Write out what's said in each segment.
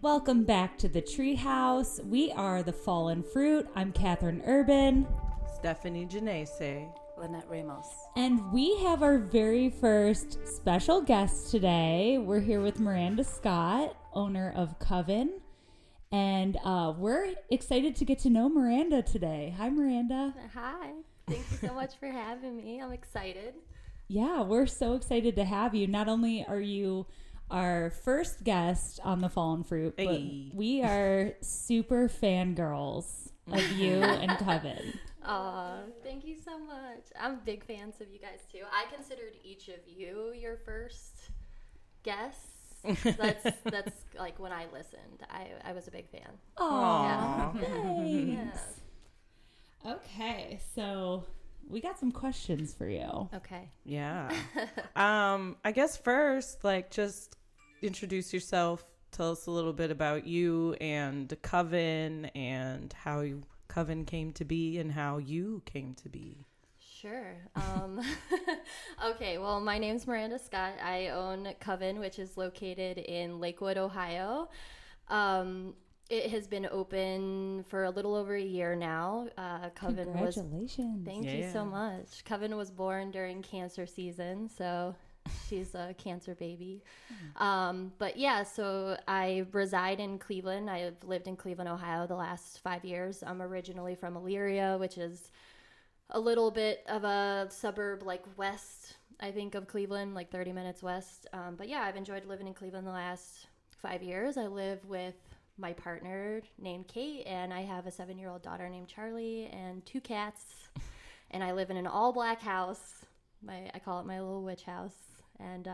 Welcome back to the Treehouse. We are the Fallen Fruit. I'm Catherine Urban. Stephanie Ginese. Lynette Ramos. And we have our very first special guest today. We're here with Miranda Scott, owner of Coven. And we're excited to get to know Miranda today. Hi, Miranda. Hi. Thank you so much for having me. I'm excited. Yeah, we're so excited to have you. Not only are you our first guest on the Fallen Fruit, but we are super fangirls of you and Coven. Thank you so much. I'm big fans of you guys too. I considered each of you your first guests. That's like when I listened. I was a big fan. Aww, yeah. Thanks. Yeah. Okay, so we got some questions for you. Okay. Yeah. I guess first, just introduce yourself. Tell us a little bit about you and Coven and how Coven came to be and how you came to be. Sure. Okay, well, my name's Miranda Scott. I own Coven, which is located in Lakewood, Ohio. It has been open for a little over a year now. Coven Congratulations. Thank you so much. Coven was born during cancer season, so she's a cancer baby. But yeah, so I reside in Cleveland. I've lived in Cleveland, Ohio the last 5 years. I'm originally from Elyria, which is a little bit of a suburb west, I think, of Cleveland, 30 minutes west. But yeah, I've enjoyed living in Cleveland the last 5 years. I live with my partner named Kate, and I have a 7-year-old daughter named Charlie and 2 cats. And I live in an all-black house. I call it my little witch house. And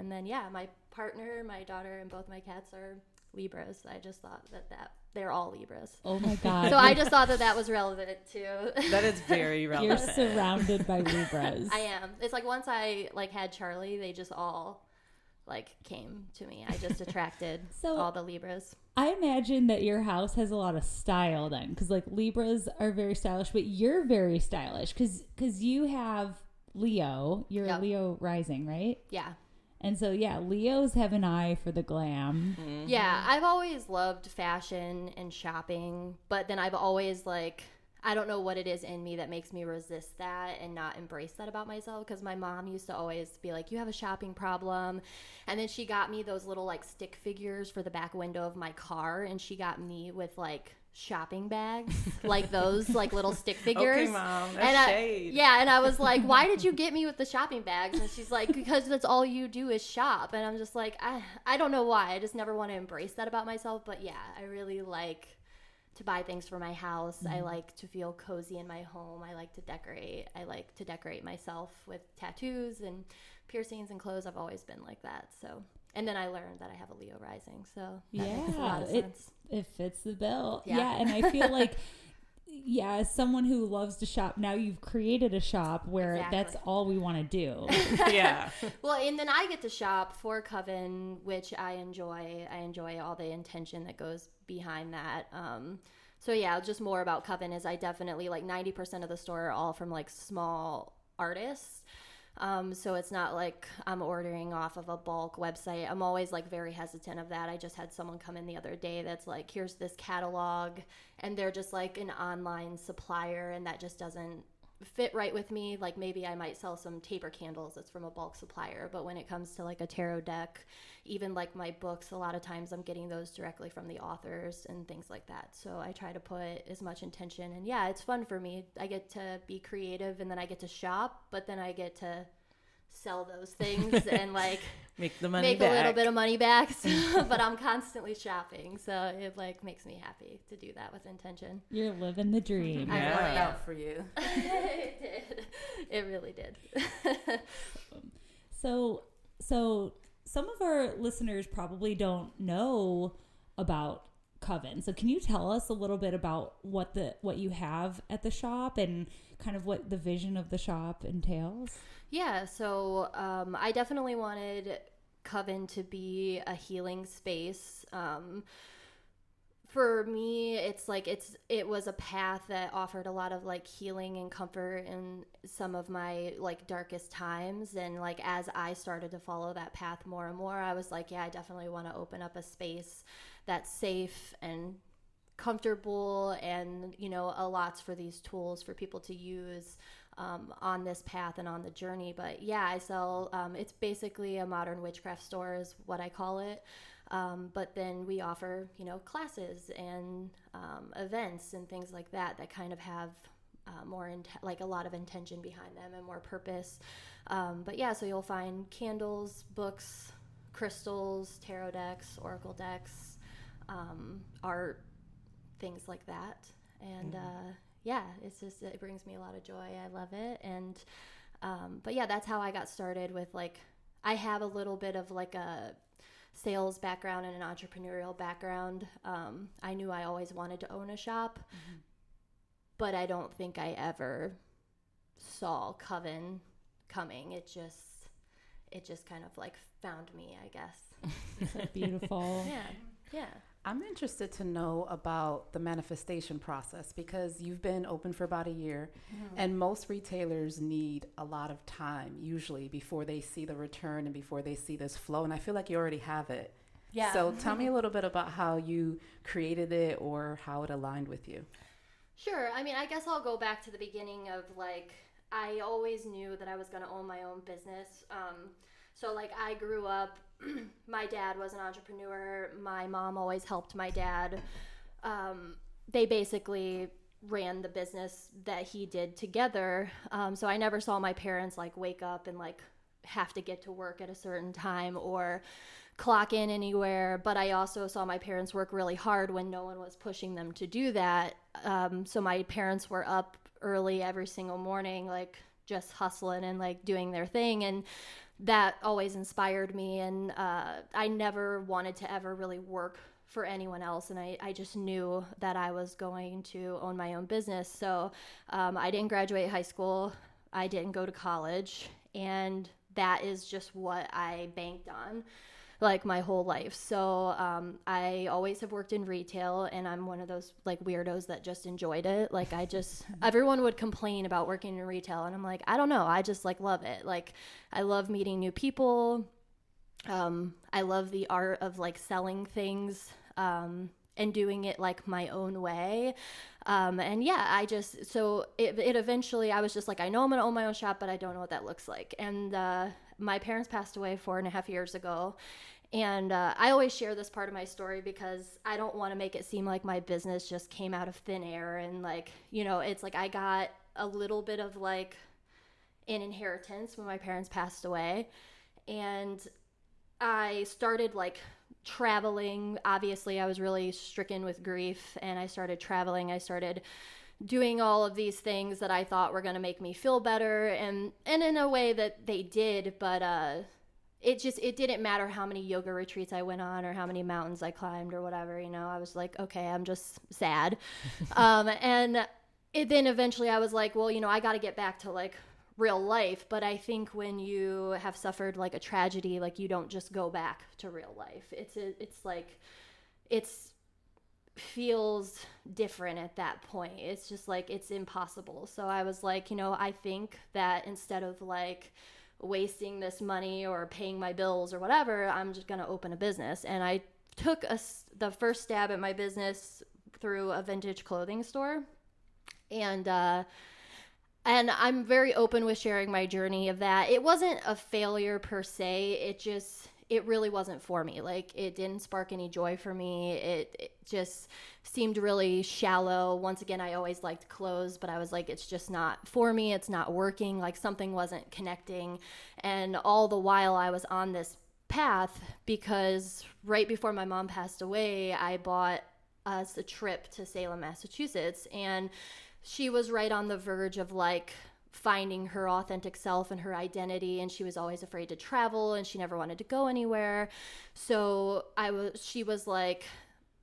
then, yeah, my partner, my daughter, and both my cats are Libras. I just thought that they're all Libras. Oh, my God. So I just thought that was relevant, too. That is very relevant. You're surrounded by Libras. I am. It's once I, had Charlie, they just all, came to me. I just attracted all the Libras. I imagine that your house has a lot of style then, because, Libras are very stylish, but you're very stylish, because you have Leo. You're a Leo rising, right? Yeah. And so, yeah, Leos have an eye for the glam. Mm-hmm. Yeah, I've always loved fashion and shopping, but then I've always, I don't know what it is in me that makes me resist that and not embrace that about myself, because my mom used to always be like, you have a shopping problem. And then she got me those little, stick figures for the back window of my car, and she got me with, shopping bags, those little stick figures. Okay, Mom, that's shade. Yeah, and I was like, why did you get me with the shopping bags? And she's like, because that's all you do is shop. And I'm just like, I don't know why. I just never want to embrace that about myself. But yeah, I really like to buy things for my house. I like to feel cozy in my home. I like to decorate. I like to decorate myself with tattoos and piercings and clothes. I've always been like that. So, and then I learned that I have a Leo rising. So that makes a lot of sense. It fits the bill. Yeah. And I feel like, as someone who loves to shop, now you've created a shop where that's all we want to do. Yeah. Well, and then I get to shop for Coven, which I enjoy. I enjoy all the intention that goes behind that. So yeah, just more about Coven is I definitely 90% of the store are all from small artists. So it's not like I'm ordering off of a bulk website. I'm always very hesitant of that. I just had someone come in the other day that's here's this catalog, and they're just an online supplier, and that just doesn't fit right with me. Maybe I might sell some taper candles that's from a bulk supplier, but when it comes to a tarot deck, even my books, a lot of times I'm getting those directly from the authors and things like that. So I try to put as much intention, and yeah, it's fun for me. I get to be creative, and then I get to shop, but then I get to sell those things and make the money make back. a little bit of money back. So, but I'm constantly shopping, so it makes me happy to do that with intention. You're living the dream. I It worked really out for you. It did. It really did. So some of our listeners probably don't know about Coven. So can you tell us a little bit about what you have at the shop and kind of what the vision of the shop entails? Yeah, so I definitely wanted Coven to be a healing space For me, it was a path that offered a lot of like healing and comfort in some of my like darkest times. And like as I started to follow that path more and more, I was like, yeah, I definitely want to open up a space that's safe and comfortable, and allots for these tools for people to use on this path and on the journey. But yeah, I sell it's basically a modern witchcraft store is what I call it. But then we offer, classes and events and things like that kind of have like a lot of intention behind them and more purpose. But yeah, so you'll find candles, books, crystals, tarot decks, oracle decks, art, things like that. And yeah, it brings me a lot of joy. I love it. And but yeah, that's how I got started with like, I have a little bit of like a sales background and an entrepreneurial background. I knew I always wanted to own a shop, but I don't think I ever saw Coven coming. It just kind of like found me, I guess. It's so beautiful. Yeah. I'm interested to know about the manifestation process, because you've been open for about a year, and most retailers need a lot of time usually before they see the return and before they see this flow. And I feel like you already have it. Yeah. So tell me a little bit about how you created it or how it aligned with you. Sure. I mean, I guess I'll go back to the beginning of like, I always knew that I was going to own my own business. So like I grew up, my dad was an entrepreneur. My mom always helped my dad. They basically ran the business that he did together. So I never saw my parents like wake up and like have to get to work at a certain time or clock in anywhere. But I also saw my parents work really hard when no one was pushing them to do that. So my parents were up early every single morning, like just hustling and like doing their thing. And that always inspired me. And I never wanted to ever really work for anyone else. And I just knew that I was going to own my own business. So I didn't graduate high school. I didn't go to college. And that is just what I banked on like my whole life. So I always have worked in retail, and I'm one of those like weirdos that just enjoyed it. Like everyone would complain about working in retail, and I'm like, I don't know, I just like love it. Like I love meeting new people. I love the art of like selling things and doing it like my own way. And yeah, so it eventually, I was just like, I know I'm gonna own my own shop, but I don't know what that looks like. And my parents passed away 4.5 years ago. And I always share this part of my story because I don't want to make it seem like my business just came out of thin air. And like, it's like I got a little bit of like an inheritance when my parents passed away. And I started like traveling. Obviously, I was really stricken with grief, and I started traveling. I started doing all of these things that I thought were going to make me feel better, and in a way that they did, but it didn't matter how many yoga retreats I went on or how many mountains I climbed or whatever. I was like, okay, I'm just sad. And then eventually I was like, well, I got to get back to like real life. But I think when you have suffered like a tragedy, like you don't just go back to real life. It's like, feels different at that point. It's just like, it's impossible. So I was like, I think that instead of like wasting this money or paying my bills or whatever, I'm just going to open a business. And I took the first stab at my business through a vintage clothing store. And I'm very open with sharing my journey of that. It wasn't a failure per se. It really wasn't for me. Like, it didn't spark any joy for me. It just seemed really shallow. Once again, I always liked clothes, but I was like, it's just not for me. It's not working. Like, something wasn't connecting. And all the while I was on this path, because right before my mom passed away, I bought us a trip to Salem, Massachusetts. And she was right on the verge of like finding her authentic self and her identity, and she was always afraid to travel, and she never wanted to go anywhere. So she was like,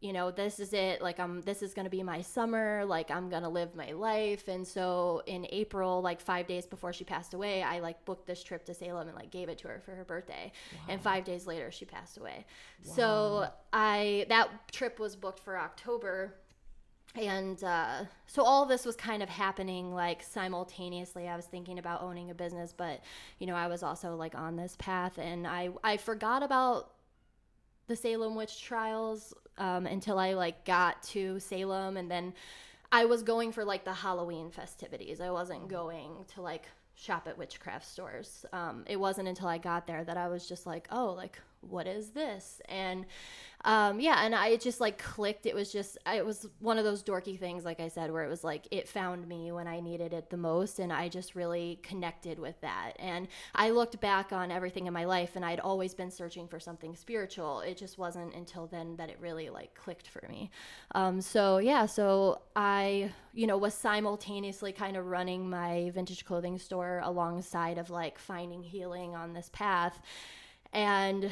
you know, this is it. Like, this is going to be my summer. Like, I'm going to live my life. And so in April, like 5 days before she passed away, I like booked this trip to Salem and like gave it to her for her birthday. Wow. And 5 days later, she passed away. Wow. So that trip was booked for October. And so all of this was kind of happening like simultaneously. I was thinking about owning a business, but, you know, I was also like on this path, and I forgot about the Salem witch trials until I like got to Salem, and then I was going for like the Halloween festivities. I wasn't going to like shop at witchcraft stores. It wasn't until I got there that I was just like, oh, like, what is this? And and I just like clicked. It was one of those dorky things, like I said, where it was like it found me when I needed it the most, and I just really connected with that. And I looked back on everything in my life, and I'd always been searching for something spiritual. It just wasn't until then that it really like clicked for me. So I, you know, was simultaneously kind of running my vintage clothing store alongside of like finding healing on this path. And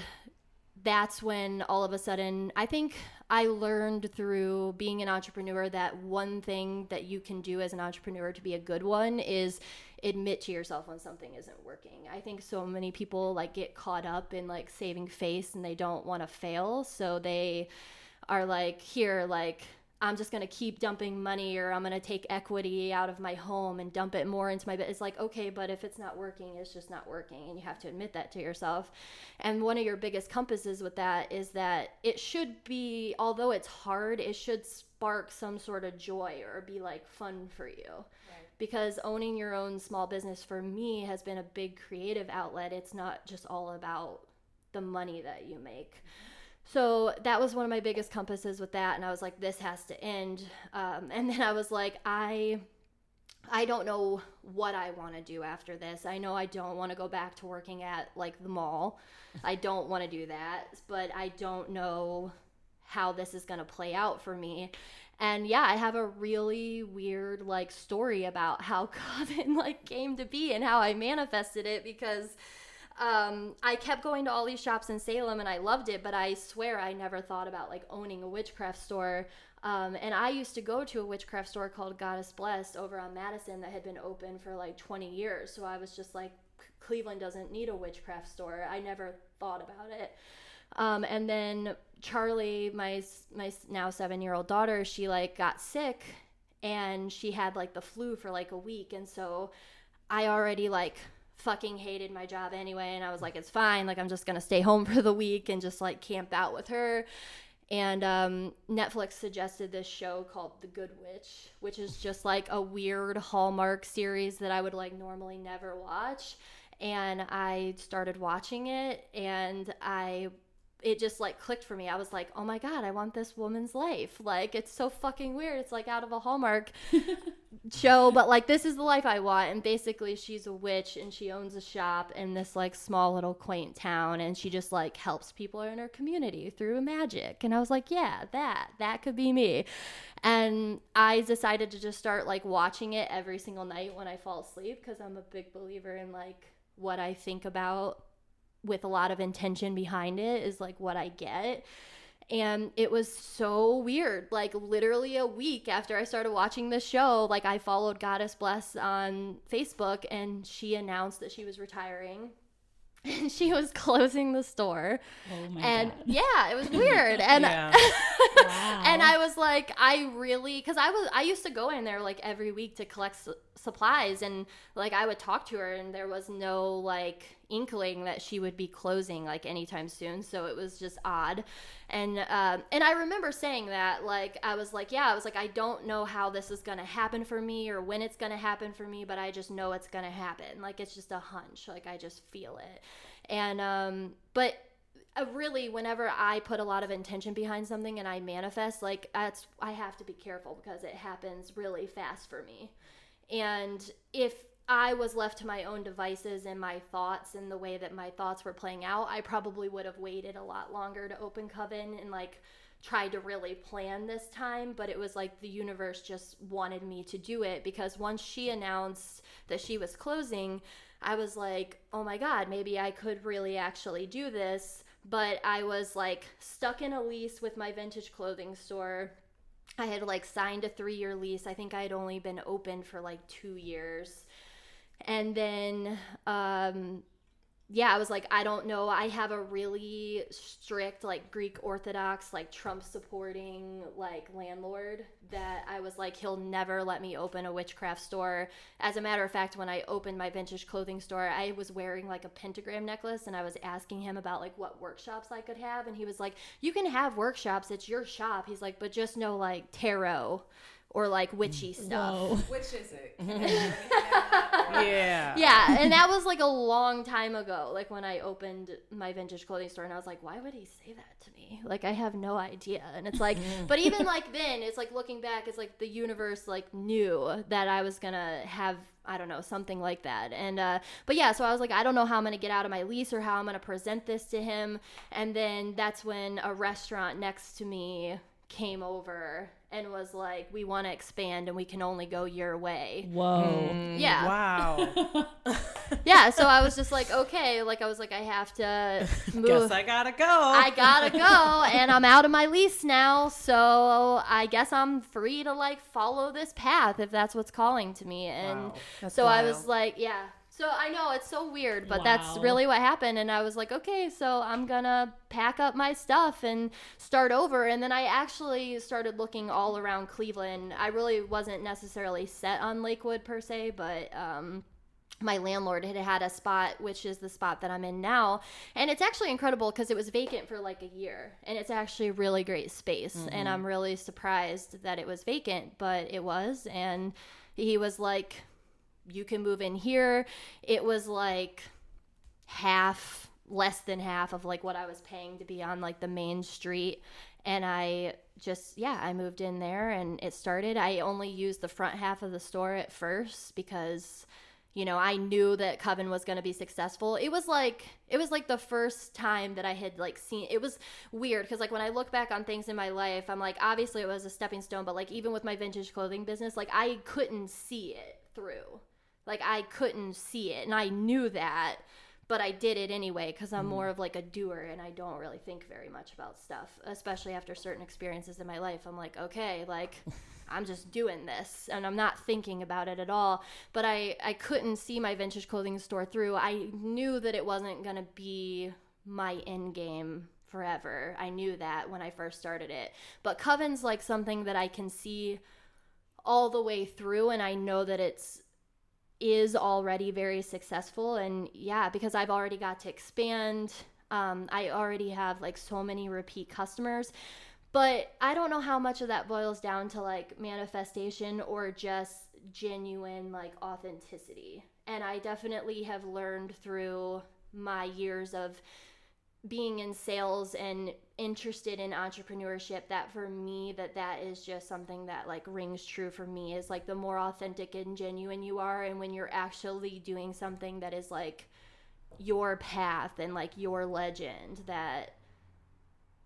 that's when all of a sudden, I think I learned through being an entrepreneur that one thing that you can do as an entrepreneur to be a good one is admit to yourself when something isn't working. I think so many people like get caught up in like saving face, and they don't want to fail. So they are like, here, like, I'm just going to keep dumping money, or I'm going to take equity out of my home and dump it more into my business. It's like, okay, but if it's not working, it's just not working. And you have to admit that to yourself. And one of your biggest compasses with that is that it should be, although it's hard, it should spark some sort of joy or be like fun for you. Right. Because owning your own small business for me has been a big creative outlet. It's not just all about the money that you make. So that was one of my biggest compasses with that. And I was like, this has to end. And then I was like, I don't know what I want to do after this. I know I don't want to go back to working at like the mall. I don't want to do that, but I don't know how this is going to play out for me. And yeah, I have a really weird like story about how Coven like came to be and how I manifested it, because I kept going to all these shops in Salem and I loved it, but I swear I never thought about like owning a witchcraft store. And I used to go to a witchcraft store called Goddess Blessed over on Madison that had been open for like 20 years. So I was just like, Cleveland doesn't need a witchcraft store. I never thought about it. And then Charlie, my now 7-year-old daughter, she like got sick and she had like the flu for like a week. And so I already like fucking hated my job anyway, and I was like, it's fine, like I'm just gonna stay home for the week and just like camp out with her. And Netflix suggested this show called The Good Witch, which is just like a weird Hallmark series that I would like normally never watch. And I started watching it, and it just like clicked for me. I was like, oh my God, I want this woman's life. Like, it's so fucking weird. It's like out of a Hallmark show, but like this is the life I want. And basically she's a witch and she owns a shop in this like small little quaint town, and she just like helps people in her community through magic. And I was like, yeah, that could be me. And I decided to just start like watching it every single night when I fall asleep, because I'm a big believer in like what I think about with a lot of intention behind it is like what I get. And it was so weird. Like literally a week after I started watching this show, like I followed Goddess Bless on Facebook, and she announced that she was retiring and she was closing the store. Oh my God. Yeah, it was weird. And wow. And I was like, because I used to go in there like every week to collect supplies, and like I would talk to her, and there was no like inkling that she would be closing like anytime soon. So it was just odd. And I remember saying that, like, I was like, I don't know how this is going to happen for me or when it's going to happen for me, but I just know it's going to happen. Like, it's just a hunch. Like, I just feel it. And, but really, whenever I put a lot of intention behind something and I manifest, like, I have to be careful because it happens really fast for me. And if I was left to my own devices and my thoughts and the way that my thoughts were playing out, I probably would have waited a lot longer to open Coven and like tried to really plan this time. But it was like the universe just wanted me to do it, because once she announced that she was closing, I was like, oh my God, maybe I could really actually do this. But I was like stuck in a lease with my vintage clothing store. I had like signed a 3-year lease. I think I had only been open for like 2 years. And then, I was like, I don't know. I have a really strict, like Greek Orthodox, like Trump supporting, like landlord that I was like, he'll never let me open a witchcraft store. As a matter of fact, when I opened my vintage clothing store, I was wearing like a pentagram necklace, and I was asking him about like what workshops I could have. And he was like, you can have workshops. It's your shop. He's like, but just no like tarot or like witchy stuff. Whoa. Which is it? Yeah. Yeah, and that was like a long time ago, like when I opened my vintage clothing store, and I was like, why would he say that to me? Like, I have no idea. And it's like, but even like then, it's like looking back, it's like the universe like knew that I was gonna have, I don't know, something like that. And but yeah, so I was like, I don't know how I'm gonna get out of my lease or how I'm gonna present this to him. And then that's when a restaurant next to me came over and was like, we want to expand and we can only go your way. Whoa. Yeah. Wow. Yeah, so I was just like, okay, like I was like, I have to move. Guess I gotta go. I gotta go, and I'm out of my lease now, so I guess I'm free to like follow this path if that's what's calling to me. And That's so I wild. was like, yeah. So I know it's so weird, but that's Wow. really what happened. And I was like, okay, so I'm gonna pack up my stuff and start over. And then I actually started looking all around Cleveland. I really wasn't necessarily set on Lakewood per se, but my landlord had a spot, which is the spot that I'm in now. And it's actually incredible because it was vacant for like a year. And it's actually a really great space. And I'm really surprised that it was vacant, but it was. And he was like, you can move in here. It was like less than half of like what I was paying to be on like the main street. And I moved in there and it started. I only used the front half of the store at first because, you know, I knew that Coven was going to be successful. It was like the first time that I had like seen, it was weird because like when I look back on things in my life, I'm like, obviously it was a stepping stone, but like even with my vintage clothing business, like I couldn't see it through. Like, I couldn't see it, and I knew that, but I did it anyway because I'm more of, like, a doer, and I don't really think very much about stuff, especially after certain experiences in my life. I'm like, okay, like, I'm just doing this, and I'm not thinking about it at all, but I couldn't see my vintage clothing store through. I knew that it wasn't going to be my end game forever. I knew that when I first started it, but Coven's, like, something that I can see all the way through, and I know that is already very successful. And yeah, because I've already got to expand, I already have like so many repeat customers, but I don't know how much of that boils down to like manifestation or just genuine like authenticity. And I definitely have learned through my years of being in sales and interested in entrepreneurship that for me that is just something that like rings true for me, is like the more authentic and genuine you are, and when you're actually doing something that is like your path and like your legend, that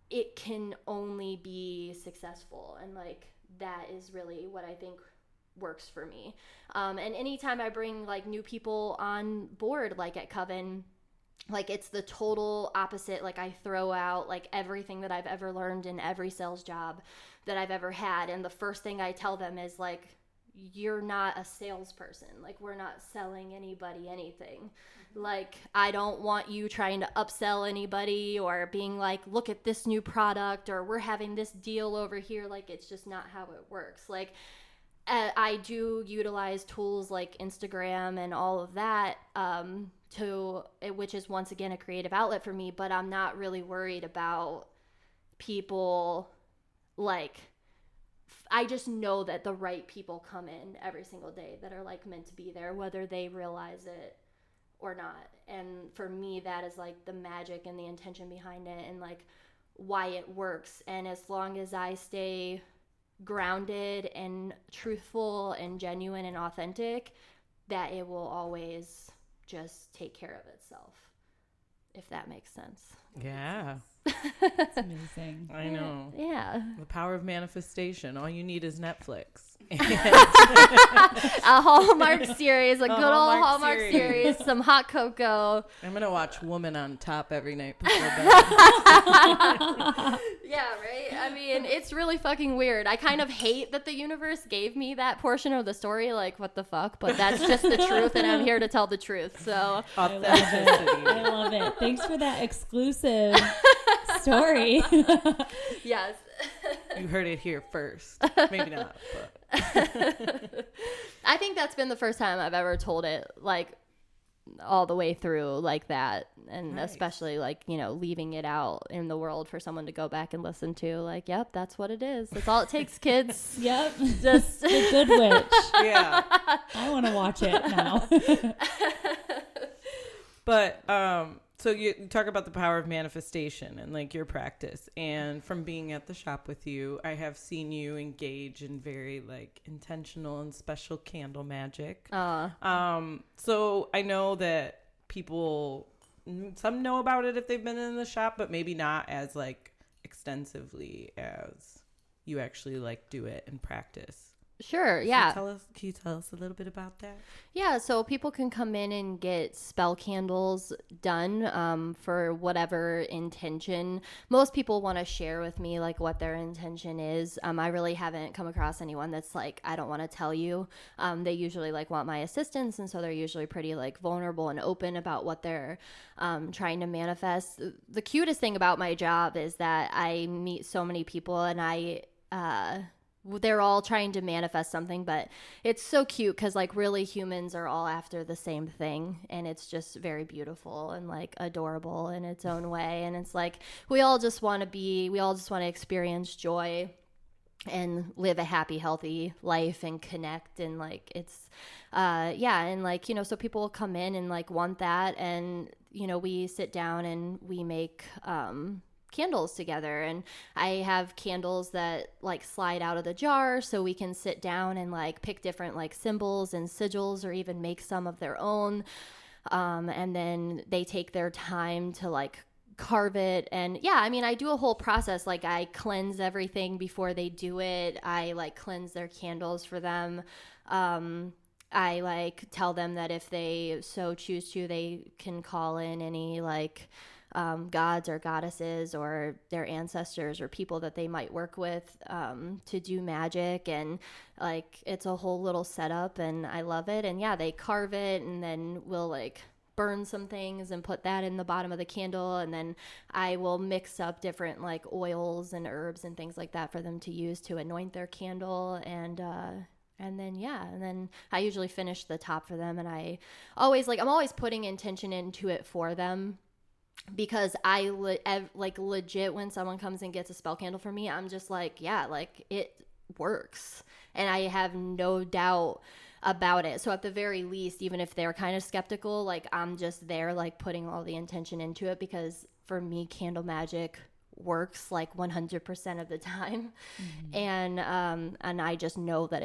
it can only be successful. And like that is really what I think works for me. And anytime I bring like new people on board, like at Coven, like it's the total opposite. Like I throw out like everything that I've ever learned in every sales job that I've ever had. And the first thing I tell them is like, you're not a salesperson. Like we're not selling anybody anything. Like I don't want you trying to upsell anybody or being like, look at this new product or we're having this deal over here. Like it's just not how it works. Like I do utilize tools like Instagram and all of that, which is once again a creative outlet for me, but I'm not really worried about people. Like I just know that the right people come in every single day that are like meant to be there, whether they realize it or not. And for me, that is like the magic and the intention behind it and like why it works. And as long as I stay grounded and truthful and genuine and authentic, that it will always just take care of itself, if that makes sense. Yeah. That's amazing. I know. Yeah. The power of manifestation. All you need is Netflix. A Hallmark series, a good old Hallmark series, some hot cocoa. I'm going to watch Woman on Top every night before bed. Yeah, right? I mean, it's really fucking weird. I kind of hate that the universe gave me that portion of the story. Like, what the fuck? But that's just the truth, and I'm here to tell the truth. So Authenticity. I love it. Thanks for that exclusive story. yes. You heard it here first. Maybe not, but. I think that's been the first time I've ever told it, like, all the way through like that. And Nice. especially, like, you know, leaving it out in the world for someone to go back and listen to. Like, yep, that's what it is. That's all it takes, kids. Yep. Just The Good Witch. Yeah. I want to watch it now. But so you talk about the power of manifestation and like your practice, and from being at the shop with you, I have seen you engage in very like intentional and special candle magic. So I know that people, some know about it if they've been in the shop, but maybe not as like extensively as you actually like do it in practice. Sure, yeah. Can you tell us a little bit about that? Yeah, so people can come in and get spell candles done for whatever intention. Most people want to share with me like what their intention is. I really haven't come across anyone that's like, I don't want to tell you. They usually like want my assistance, and so they're usually pretty like vulnerable and open about what they're trying to manifest. The cutest thing about my job is that I meet so many people, and they're all trying to manifest something, but it's so cute because like really humans are all after the same thing, and it's just very beautiful and like adorable in its own way. And it's like we all just want to experience joy and live a happy, healthy life and connect. And like it's and like, you know, so people will come in and like want that, and you know, we sit down and we make candles together. And I have candles that like slide out of the jar, so we can sit down and like pick different like symbols and sigils, or even make some of their own. And then they take their time to like carve it. And yeah, I mean, I do a whole process. Like I cleanse everything before they do it. I like cleanse their candles for them. I like tell them that if they so choose to, they can call in any like gods or goddesses or their ancestors or people that they might work with to do magic. And like it's a whole little setup, and I love it. And yeah, they carve it, and then we'll like burn some things and put that in the bottom of the candle, and then I will mix up different like oils and herbs and things like that for them to use to anoint their candle. And then I usually finish the top for them, and I'm always putting intention into it for them. Because I legit, when someone comes and gets a spell candle for me, I'm just like, yeah, like it works. And I have no doubt about it. So at the very least, even if they're kind of skeptical, like I'm just there like putting all the intention into it, because for me, candle magic works like 100% of the time. And I just know that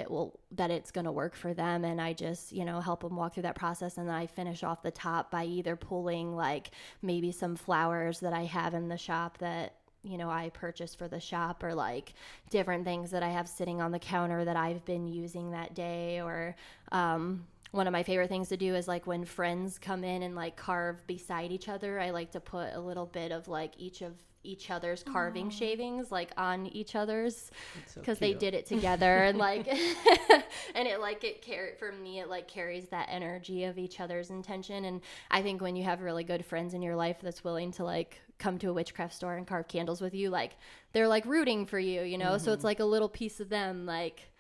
it's going to work for them. And I just, you know, help them walk through that process. And then I finish off the top by either pulling like maybe some flowers that I have in the shop that, you know, I purchased for the shop, or like different things that I have sitting on the counter that I've been using that day. Or one of my favorite things to do is like when friends come in and like carve beside each other, I like to put a little bit of like each other's carving shavings like on each other's, because they did it together. And like and for me it like carries that energy of each other's intention. And I think when you have really good friends in your life that's willing to like come to a witchcraft store and carve candles with you, like they're like rooting for you, you know. So it's like a little piece of them like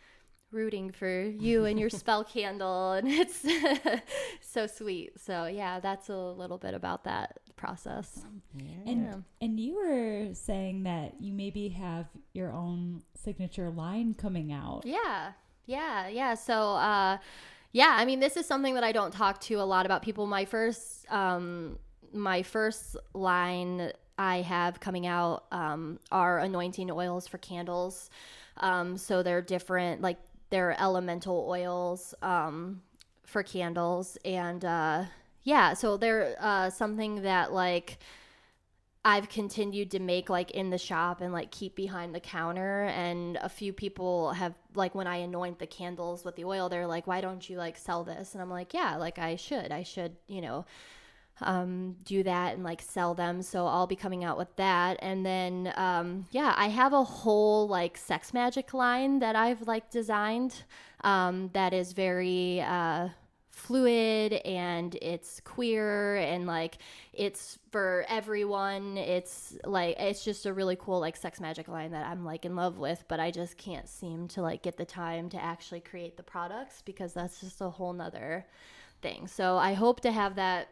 rooting for you and your spell candle, and it's so sweet. So yeah, that's a little bit about that process. And you were saying that you maybe have your own signature line coming out. Yeah. So I mean, this is something that I don't talk to a lot about people. My first line I have coming out are anointing oils for candles. So they're different, like they're elemental oils for candles. And so they're something that like I've continued to make like in the shop and like keep behind the counter. And a few people have like, when I anoint the candles with the oil, they're like, why don't you like sell this? And I'm like, yeah, like I should, you know, do that and like sell them. So I'll be coming out with that. And then, I have a whole like sex magic line that I've like designed, that is very, fluid, and it's queer, and like it's for everyone. It's like, it's just a really cool like sex magic line that I'm like in love with, but I just can't seem to like get the time to actually create the products, because that's just a whole nother thing. So I hope to have that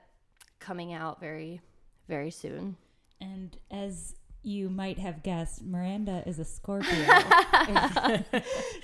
coming out very, very soon. And as you might have guessed, Miranda is a Scorpio.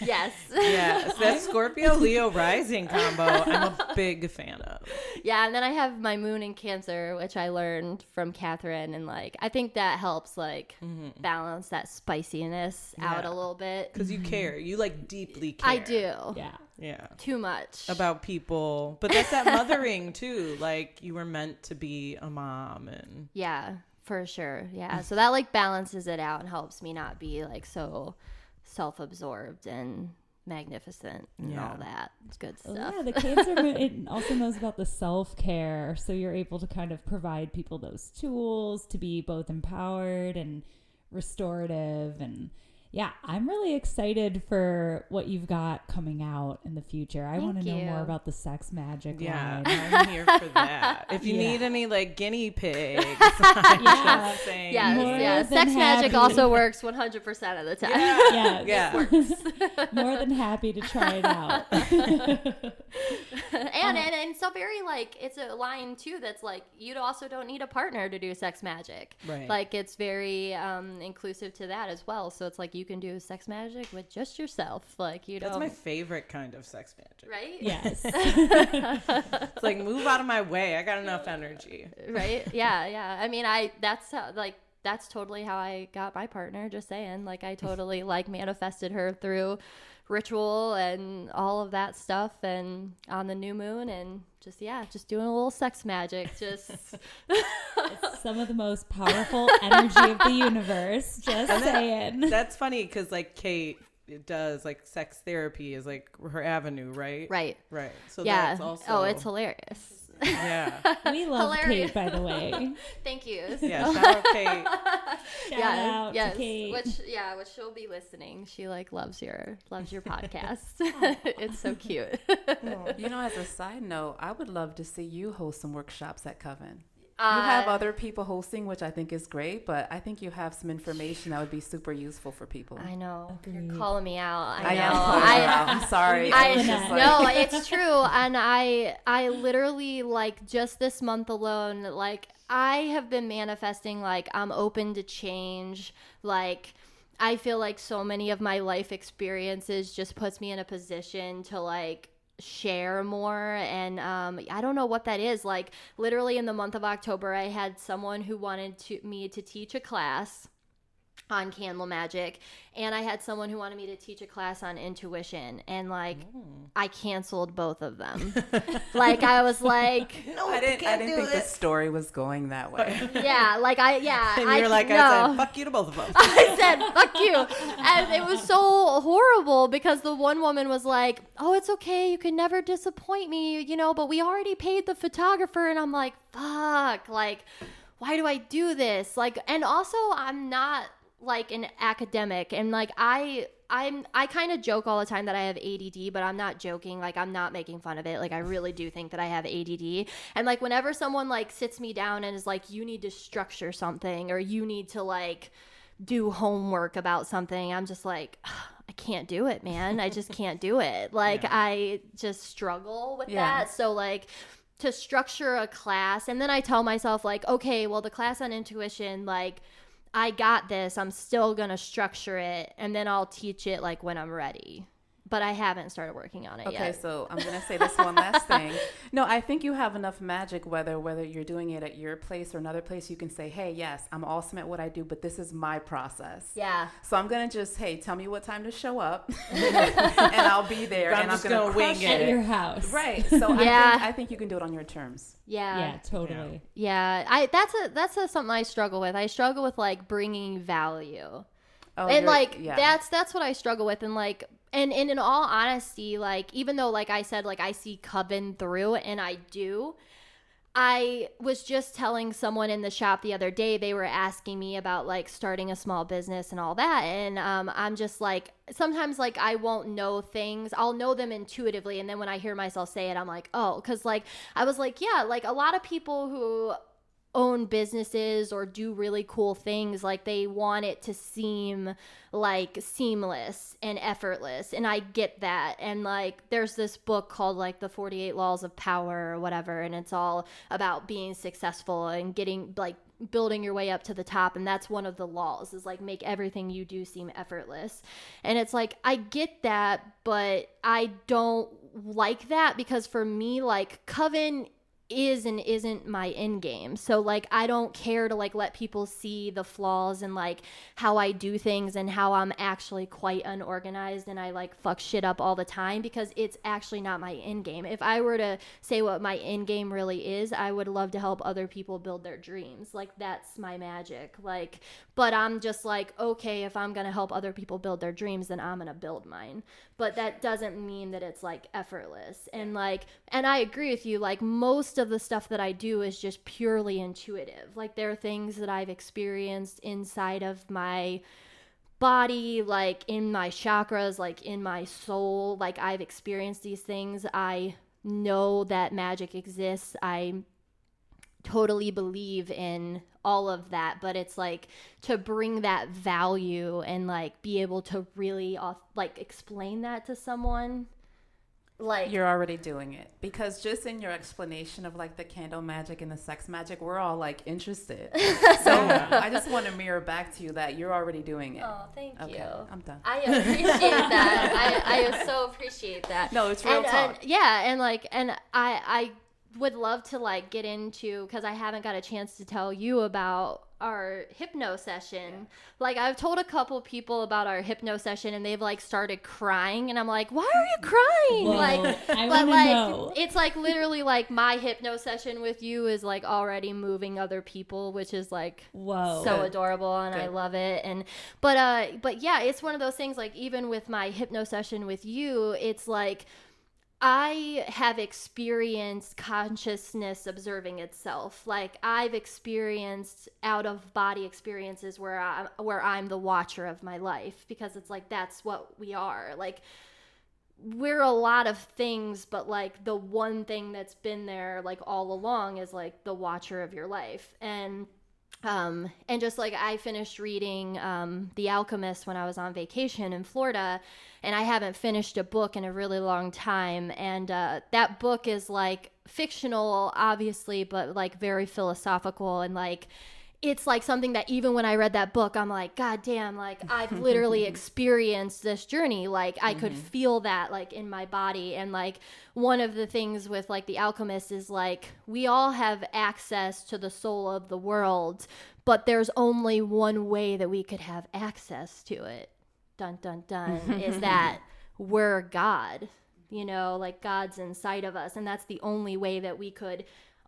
Yes. Yes, that Scorpio Leo rising combo I'm a big fan of. Yeah, and then I have my moon in Cancer, which I learned from Catherine, and like I think that helps like balance that spiciness out a little bit. Because you care. You like deeply care. I do. Yeah. Yeah. Too much. About people. But that's that mothering too. Like you were meant to be a mom, and yeah, for sure. Yeah. So that like balances it out and helps me not be like so self-absorbed and magnificent and all that. It's good stuff. Oh, yeah, the Cancer moon, it also knows about the self-care, so you're able to kind of provide people those tools to be both empowered and restorative. And yeah, I'm really excited for what you've got coming out in the future. I want to know more about the sex magic line. I'm here for that. If you need any like guinea pigs, I'm just saying. Yes. Sex magic also works 100% of the time. Yeah. More than happy to try it out. And so very like, it's a line too that's like, you also don't need a partner to do sex magic. Right. Like it's very inclusive to that as well. So it's like you can do sex magic with just yourself. Like That's my favorite kind of sex magic. Right? Yes. It's like, move out of my way. I got enough energy. Right? Yeah. I mean, that's how, like, that's totally how I got my partner, just saying. Like, I totally, like, manifested her through ritual and all of that stuff, and on the new moon, and just doing a little sex magic. Just it's some of the most powerful energy of the universe. Just saying. That's funny because, like, Kate does, like, sex therapy is, like, her avenue, right? Right. So that's also... Oh, it's hilarious. Yeah. We love Hilarious. Kate, by the way. Thank you. Yeah, shout out Kate. Shout out to Kate. Which she'll be listening. She like loves your podcast. It's so cute. You know, as a side note, I would love to see you host some workshops at Coven. You have other people hosting, which I think is great, but I think you have some information that would be super useful for people. I know. Agreed. You're calling me out. I am calling you out. I'm sorry. No, it's true. And I literally, like, just this month alone, like, I have been manifesting, like, I'm open to change. Like, I feel like so many of my life experiences just puts me in a position to, like, share more, and I don't know what that is. Like, literally in the month of October, I had someone who wanted me to teach a class on candle magic, and I had someone who wanted me to teach a class on intuition, and like I canceled both of them. Like, I was like, no, I didn't think the story was going that way. Yeah, like And you're like, no. I said, fuck you to both of them. I said, fuck you. And it was so horrible because the one woman was like, oh, it's okay, you can never disappoint me, you know, but we already paid the photographer. And I'm like, fuck, like, why do I do this? Like, and also I'm not like an academic, and like I kind of joke all the time that I have ADD, but I'm not joking. Like, I'm not making fun of it. Like, I really do think that I have ADD. And like, whenever someone like sits me down and is like, you need to structure something, or you need to like do homework about something, I'm just like, I can't do it, man. I just can't do it. Like, I just struggle with that. So like, to structure a class, and then I tell myself like, okay, well, the class on intuition, like, I got this. I'm still going to structure it, and then I'll teach it like when I'm ready. but I haven't started working on it yet. Okay, so I'm going to say this one last thing. No, I think you have enough magic, whether you're doing it at your place or another place, you can say, hey, yes, I'm awesome at what I do, but this is my process. Yeah. So I'm going to just, hey, tell me what time to show up, and I'll be there, and I'm going to wing At it. your house. Right. So I think you can do it on your terms. Yeah, totally. Yeah. That's something I struggle with. I struggle with like bringing value. Oh, And like that's what I struggle with, and like and in all honesty, like even though like I said like I see Coven through, and I do, I was just telling someone in the shop the other day, they were asking me about like starting a small business and all that, and I'm just like, sometimes like I won't know things, I'll know them intuitively, and then when I hear myself say it, I'm like, oh, because like I was like, yeah, like a lot of people who own businesses or do really cool things, like they want it to seem like seamless and effortless, and I get that. And like there's this book called like the 48 Laws of Power or whatever, and it's all about being successful and getting like building your way up to the top, and that's one of the laws, is like make everything you do seem effortless. And it's like I get that, but I don't like that, because for me like Coven is and isn't my end game. So like I don't care to like let people see the flaws and like how I do things and how I'm actually quite unorganized and I like fuck shit up all the time, because it's actually not my end game. If I were to say what my end game really is, I would love to help other people build their dreams. Like that's my magic. Like, but I'm just like, okay, if I'm gonna help other people build their dreams, then I'm gonna build mine. But that doesn't mean that it's like effortless. And like, and I agree with you, like most of the stuff that I do is just purely intuitive. Like there are things that I've experienced inside of my body, like in my chakras, like in my soul. Like I've experienced these things. I know that magic exists. I totally believe in all of that, but it's like to bring that value and like be able to really like explain that to someone. Like you're already doing it, because just in your explanation of like the candle magic and the sex magic, we're all like interested. So I just want to mirror back to you that you're already doing it. Oh, thank you. I'm done. I appreciate that. I so appreciate that. No, it's real talk. And I would love to like get into, because I haven't got a chance to tell you about our hypno session. Yeah. Like I've told a couple people about our hypno session, and they've like started crying, and I'm like, why are you crying? Whoa, like, but like know. It's like literally like my hypno session with you is like already moving other people, which is like whoa, so adorable, and I love it. And but yeah, it's one of those things, like even with my hypno session with you, it's like I have experienced consciousness observing itself. Like I've experienced out of body experiences where I'm the watcher of my life, because it's like that's what we are. Like we're a lot of things, but like the one thing that's been there like all along is like the watcher of your life. And just like I finished reading The Alchemist when I was on vacation in Florida, and I haven't finished a book in a really long time, and that book is like fictional obviously, but like very philosophical, and like it's like something that even when I read that book, I'm like, God damn, like I've literally experienced this journey. Like I could feel that like in my body. And like one of the things with like The Alchemist is like we all have access to the soul of the world, but there's only one way that we could have access to it. Dun, dun, dun. Is that we're God, you know, like God's inside of us. And that's the only way that we could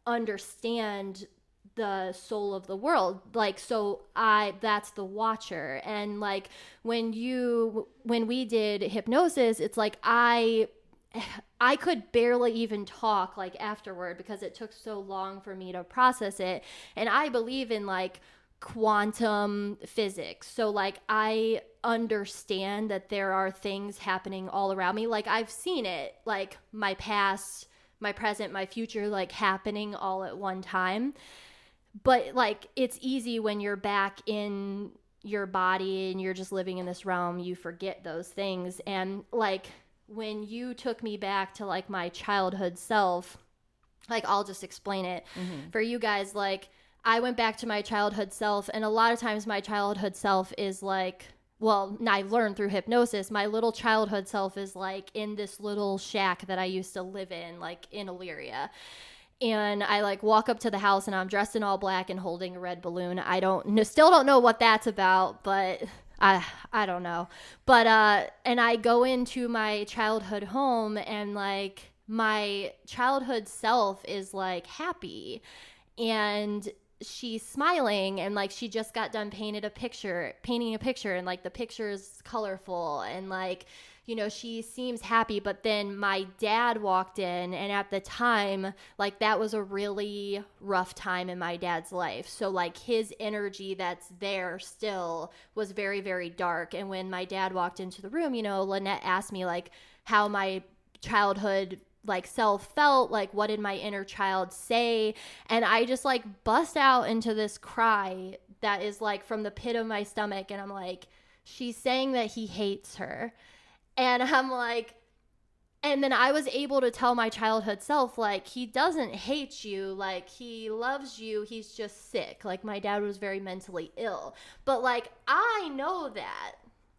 understand the soul of the world. Like, so that's the watcher. And like when we did hypnosis, it's like I could barely even talk like afterward, because it took so long for me to process it. And I believe in like quantum physics. So like I understand that there are things happening all around me. Like I've seen it, like my past, my present, my future, like happening all at one time. But like it's easy when you're back in your body and you're just living in this realm, you forget those things. And like when you took me back to like my childhood self, like I'll just explain it for you guys. Like I went back to my childhood self, and a lot of times my childhood self is like well, I learned through hypnosis, my little childhood self is like in this little shack that I used to live in, like in Illyria. And I like walk up to the house and I'm dressed in all black and holding a red balloon. Still don't know what that's about, but I don't know. But, and I go into my childhood home and like my childhood self is like happy and she's smiling and like she just got done painting a picture and like the picture is colorful and like, you know, she seems happy. But then my dad walked in and at the time, like that was a really rough time in my dad's life. So like his energy that's there still was very, very dark. And when my dad walked into the room, you know, Lynette asked me like how my childhood like self felt, like what did my inner child say, and I just like bust out into this cry that is like from the pit of my stomach, and I'm like, she's saying that he hates her, and I'm like, and then I was able to tell my childhood self like, he doesn't hate you, like he loves you, he's just sick. Like my dad was very mentally ill, but like I know that,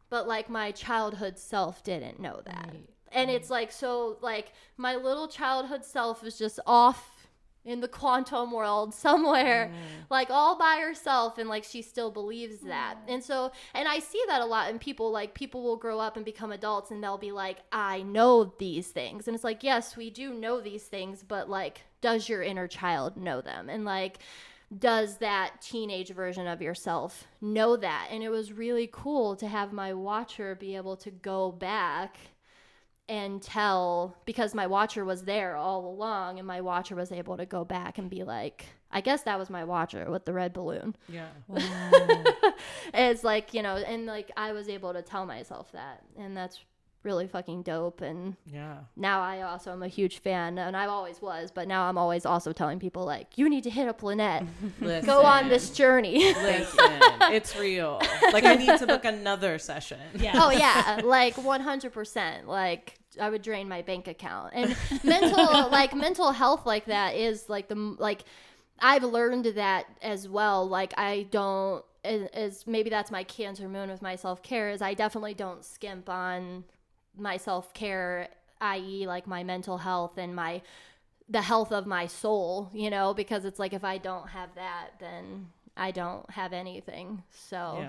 but like my childhood self didn't know that. Right. And it's like, so like my little childhood self is just off in the quantum world somewhere, like all by herself. And like, she still believes that. And so, and I see that a lot in people, like people will grow up and become adults and they'll be like, I know these things. And it's like, yes, we do know these things, but like, does your inner child know them? And like, does that teenage version of yourself know that? And it was really cool to have my watcher be able to go back and tell, because my watcher was there all along and my watcher was able to go back and be like, I guess that was my watcher with the red balloon. Yeah. Wow. It's like, you know, and like I was able to tell myself that, and that's really fucking dope. And yeah, now I also am a huge fan, and I always was, but now I'm always also telling people like, you need to hit up Lynette. Go on this journey. Listen, it's real. Like I need to book another session. Yeah. Oh yeah, like 100%. Like I would drain my bank account. And mental health like that is like I've learned that as well. Like I don't, as maybe that's my Cancer moon with my self-care, is I definitely don't skimp on my self-care, i.e. like my mental health and the health of my soul, you know, because it's like if I don't have that, then I don't have anything. So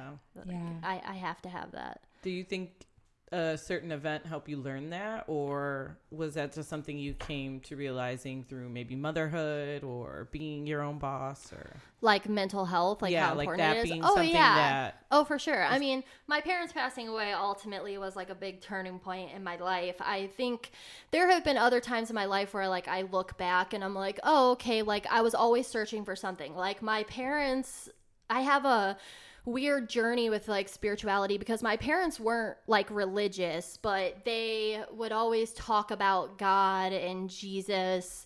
I have to have that. Do you think a certain event helped you learn that, or was that just something you came to realizing through maybe motherhood or being your own boss, or like mental health, like how important that it is? Being something that for sure. I mean, my parents passing away ultimately was like a big turning point in my life. I think there have been other times in my life where like I look back and I'm like, oh, okay, like I was always searching for something. Like my parents, I have a weird journey with like spirituality because my parents weren't like religious, but they would always talk about God and Jesus,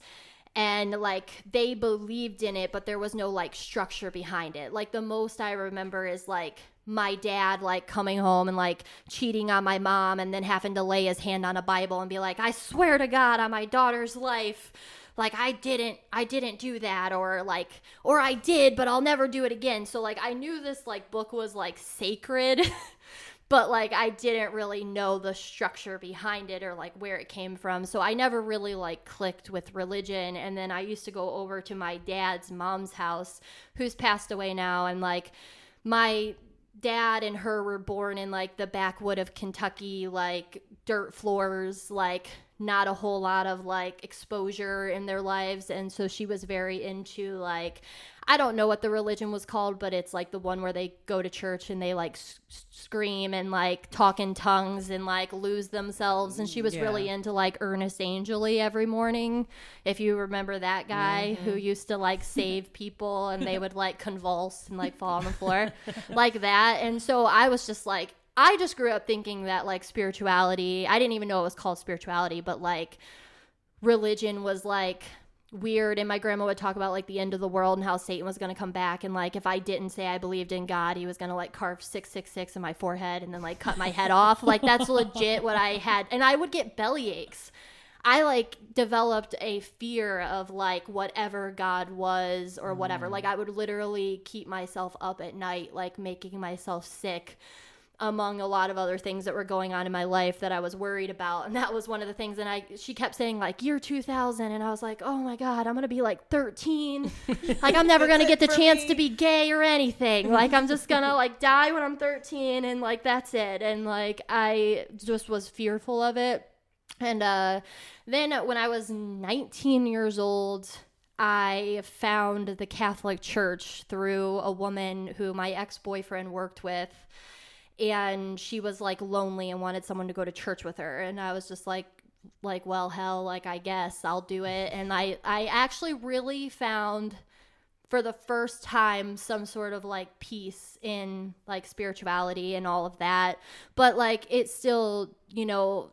and like they believed in it, but there was no like structure behind it. Like the most I remember is like my dad like coming home and like cheating on my mom and then having to lay his hand on a Bible and be like, I swear to God on my daughter's life, like I didn't do that, or I did, but I'll never do it again. So like I knew this like book was like sacred, but like I didn't really know the structure behind it or like where it came from. So I never really like clicked with religion. And then I used to go over to my dad's mom's house, who's passed away now, and like my dad and her were born in like the backwood of Kentucky, like dirt floors, like not a whole lot of like exposure in their lives. And so she was very into like, I don't know what the religion was called, but it's like the one where they go to church and they like scream and like talk in tongues and like lose themselves. And she was really into like Ernest Angley every morning. If you remember that guy who used to like save people and they would like convulse and like fall on the floor like that. And so I was just like, I just grew up thinking that like spirituality, I didn't even know it was called spirituality, but like religion was like weird. And my grandma would talk about like the end of the world and how Satan was going to come back. And like if I didn't say I believed in God, he was going to like carve 666 in my forehead and then like cut my head off. Like that's legit what I had. And I would get belly aches. I like developed a fear of like whatever God was or whatever. Like I would literally keep myself up at night, like making myself sick. among a lot of other things that were going on in my life that I was worried about. And that was one of the things. And she kept saying like year 2000. And I was like, oh my God, I'm going to be like 13. Like I'm never going to get the chance to be gay or anything. Like I'm just going to like die when I'm 13 and like, that's it. And like, I just was fearful of it. And then when I was 19 years old, I found the Catholic Church through a woman who my ex-boyfriend worked with. And she was like lonely and wanted someone to go to church with her. And I was just like, well, hell, like, I guess I'll do it. And I actually really found for the first time some sort of like peace in like spirituality and all of that. But like, it still, you know,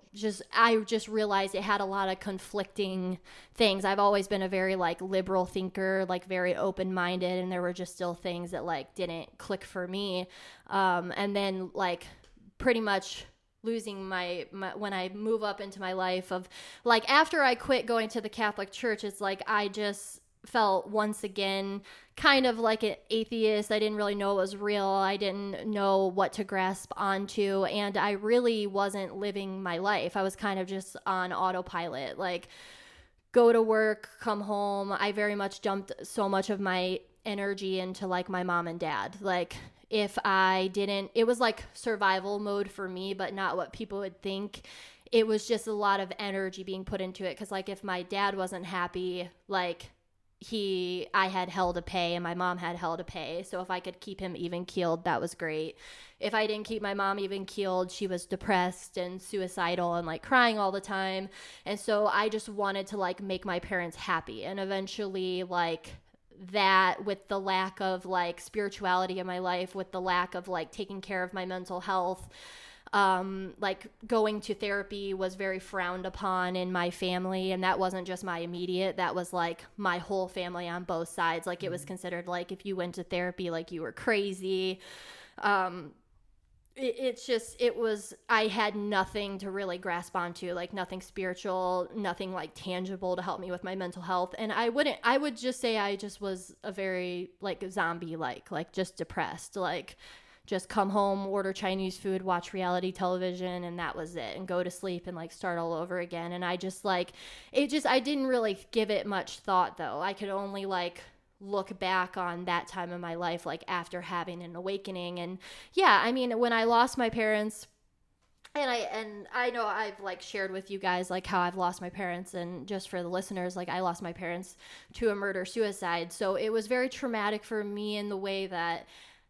I just realized it had a lot of conflicting things. I've always been a very like liberal thinker, like very open-minded, and there were just still things that like didn't click for me. And then like pretty much losing my when I move up into my life of like, after I quit going to the Catholic Church, it's like, I just felt once again kind of like an atheist. I didn't really know it was real. I didn't know what to grasp onto, and I really wasn't living my life. I was kind of just on autopilot, like go to work, come home. I very much dumped so much of my energy into like my mom and dad. Like if I didn't, it was like survival mode for me, but not what people would think. It was just a lot of energy being put into it, because like if my dad wasn't happy, like I had hell to pay and my mom had hell to pay. So if I could keep him even keeled, that was great. If I didn't keep my mom even keeled, she was depressed and suicidal and like crying all the time. And so I just wanted to like make my parents happy. And eventually like that, with the lack of like spirituality in my life, with the lack of like taking care of my mental health, like going to therapy was very frowned upon in my family. And that wasn't just my immediate, that was like my whole family on both sides. Like it was considered like if you went to therapy, like you were crazy. I had nothing to really grasp onto, like nothing spiritual, nothing like tangible to help me with my mental health. And I would just say I just was a very like zombie, like just depressed, like just come home, order Chinese food, watch reality television, and that was it, and go to sleep and like start all over again. And I just like, I didn't really give it much thought though. I could only like look back on that time in my life, like after having an awakening. And yeah, I mean, when I lost my parents, and I know I've like shared with you guys like how I've lost my parents, and just for the listeners, like I lost my parents to a murder-suicide. So it was very traumatic for me in the way that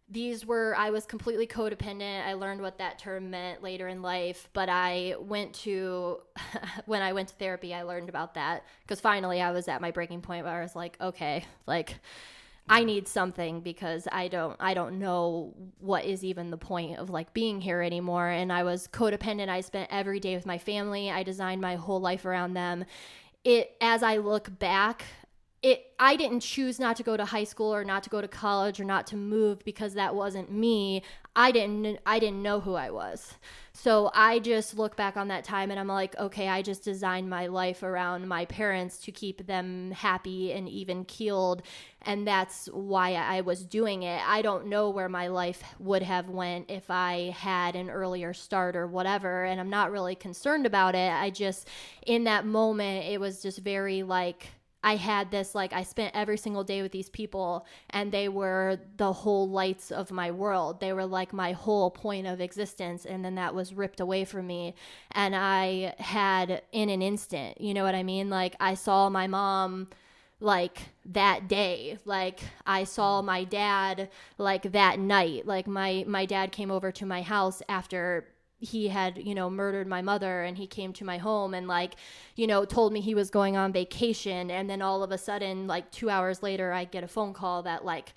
I was completely codependent. I learned what that term meant later in life, but when I went to therapy, I learned about that, because finally I was at my breaking point where I was like, okay, like I need something, because I don't know what is even the point of like being here anymore. And I was codependent. I spent every day with my family. I designed my whole life around them. As I look back, I didn't choose not to go to high school or not to go to college or not to move, because that wasn't me. I didn't know who I was. So I just look back on that time and I'm like, okay, I just designed my life around my parents to keep them happy and even keeled. And that's why I was doing it. I don't know where my life would have went if I had an earlier start or whatever. And I'm not really concerned about it. I just, in that moment, it was just very like, I had this, like, I spent every single day with these people, and they were the whole lights of my world. They were like my whole point of existence. And then that was ripped away from me. And I had, in an instant, you know what I mean? Like, I saw my mom like that day, like I saw my dad like that night. Like my dad came over to my house after he had, murdered my mother, and he came to my home and like, told me he was going on vacation. And then all of a sudden, like 2 hours later, I get a phone call that like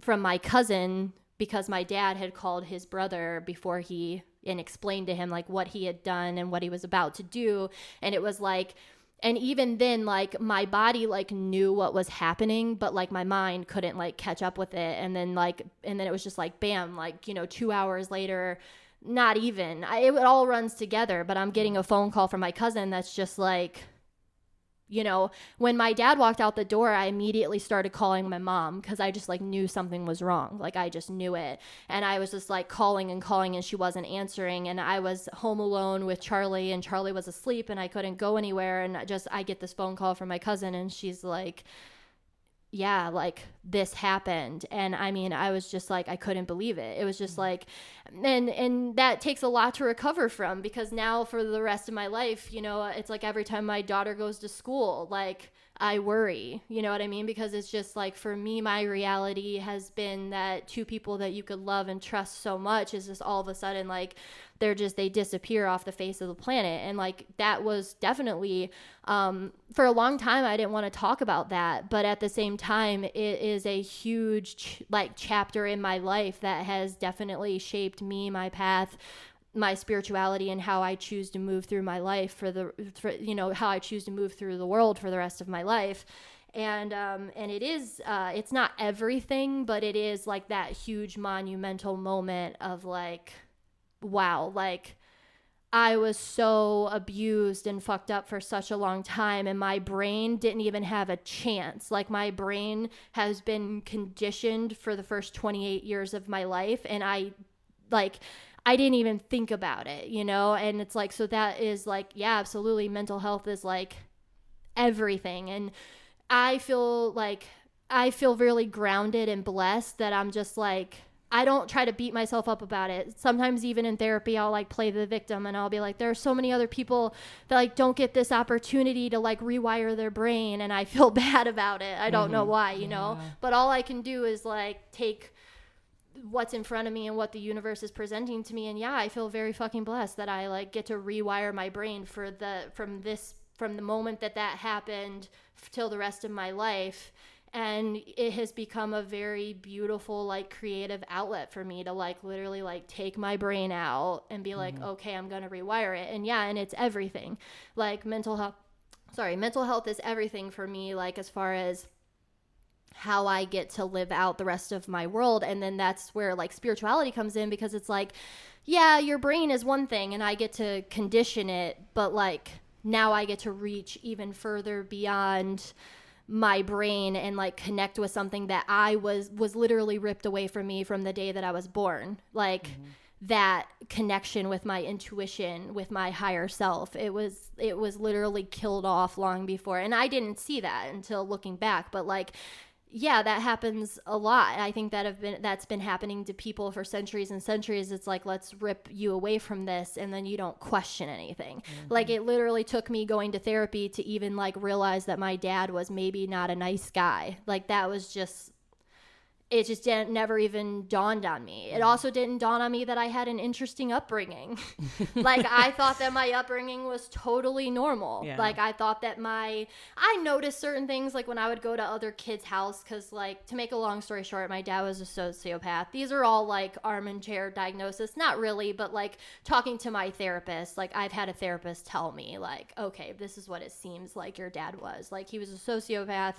from my cousin, because my dad had called his brother before and explained to him like what he had done and what he was about to do. And it was like, and even then, like my body like knew what was happening, but like my mind couldn't like catch up with it. And then it was just like, bam, like, 2 hours later, not even, it all runs together, but I'm getting a phone call from my cousin that's just like, you know, when my dad walked out the door, I immediately started calling my mom because I just like knew something was wrong. Like I just knew it. And I was just like calling and she wasn't answering. And I was home alone with Charlie and Charlie was asleep and I couldn't go anywhere. And I get this phone call from my cousin and she's like, yeah, like this happened. And I mean, I was just like, I couldn't believe it. It was just like, and that takes a lot to recover from, because now for the rest of my life, you know, it's like every time my daughter goes to school, like I worry, you know what I mean? Because it's just like, for me, my reality has been that two people that you could love and trust so much is just all of a sudden, like, they disappear off the face of the planet. And like, that was definitely, for a long time, I didn't want to talk about that. But at the same time, it is a huge, chapter in my life that has definitely shaped me, my path, my spirituality, and how I choose to move through my life how I choose to move through the world for the rest of my life. And it is, it's not everything, but it is like that huge monumental moment of like, wow, like I was so abused and fucked up for such a long time, and my brain didn't even have a chance. Like my brain has been conditioned for the first 28 years of my life, and I didn't even think about it, you know? And it's like, so that is like, yeah, absolutely. Mental health is like everything. And I feel really grounded and blessed that I'm just like, I don't try to beat myself up about it. Sometimes even in therapy, I'll like play the victim and I'll be like, there are so many other people that like don't get this opportunity to like rewire their brain. And I feel bad about it. I don't know why, you know, but all I can do is like take what's in front of me and what the universe is presenting to me. And yeah, I feel very fucking blessed that I like get to rewire my brain from the moment that happened till the rest of my life. And it has become a very beautiful, like, creative outlet for me to, like, literally, like, take my brain out and be like, okay, I'm going to rewire it. And yeah, and it's everything. Like, mental health is everything for me, like, as far as how I get to live out the rest of my world. And then that's where, like, spirituality comes in, because it's like, yeah, your brain is one thing and I get to condition it, but, like, now I get to reach even further beyond my brain and like connect with something that I was literally ripped away from me from the day that I was born. Like that connection with my intuition, with my higher self, it was literally killed off long before. And I didn't see that until looking back, but like, yeah, that happens a lot. I think that's been happening to people for centuries and centuries. It's like, let's rip you away from this, and then you don't question anything. Like, it literally took me going to therapy to even like realize that my dad was maybe not a nice guy. Like, that was just, it just never even dawned on me. It also didn't dawn on me that I had an interesting upbringing. Like, I thought that my upbringing was totally normal. Yeah. Like, I thought that I noticed certain things, like when I would go to other kids' house, because, like, to make a long story short, my dad was a sociopath. These are all, like, armchair diagnosis. Not really, but, like, talking to my therapist, like, I've had a therapist tell me, like, okay, this is what it seems like your dad was. Like, he was a sociopath.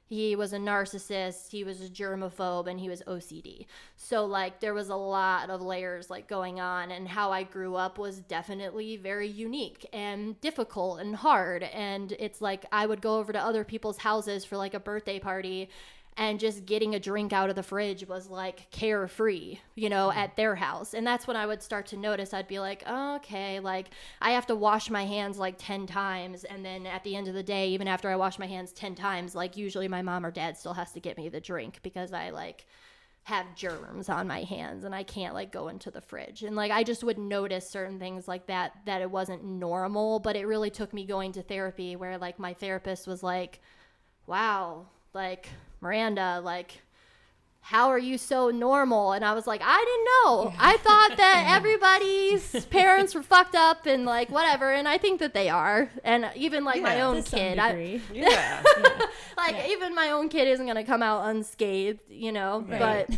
He was a narcissist, he was a germaphobe, and he was OCD. So, like, there was a lot of layers, like, going on, and how I grew up was definitely very unique and difficult and hard. And it's like, I would go over to other people's houses for, like, a birthday party, and just getting a drink out of the fridge was like carefree, you know, at their house. And that's when I would start to notice. I'd be like, oh, okay, like I have to wash my hands like 10 times. And then at the end of the day, even after I wash my hands 10 times, like usually my mom or dad still has to get me the drink because I like have germs on my hands and I can't like go into the fridge. And like, I just would notice certain things like that it wasn't normal. But it really took me going to therapy, where like my therapist was like, wow, like, Miranda, like, how are you so normal? And I was like, I didn't know. I thought that everybody's parents were fucked up and like whatever. And I think that they are. And even like my own kid, even my own kid isn't going to come out unscathed, you know, but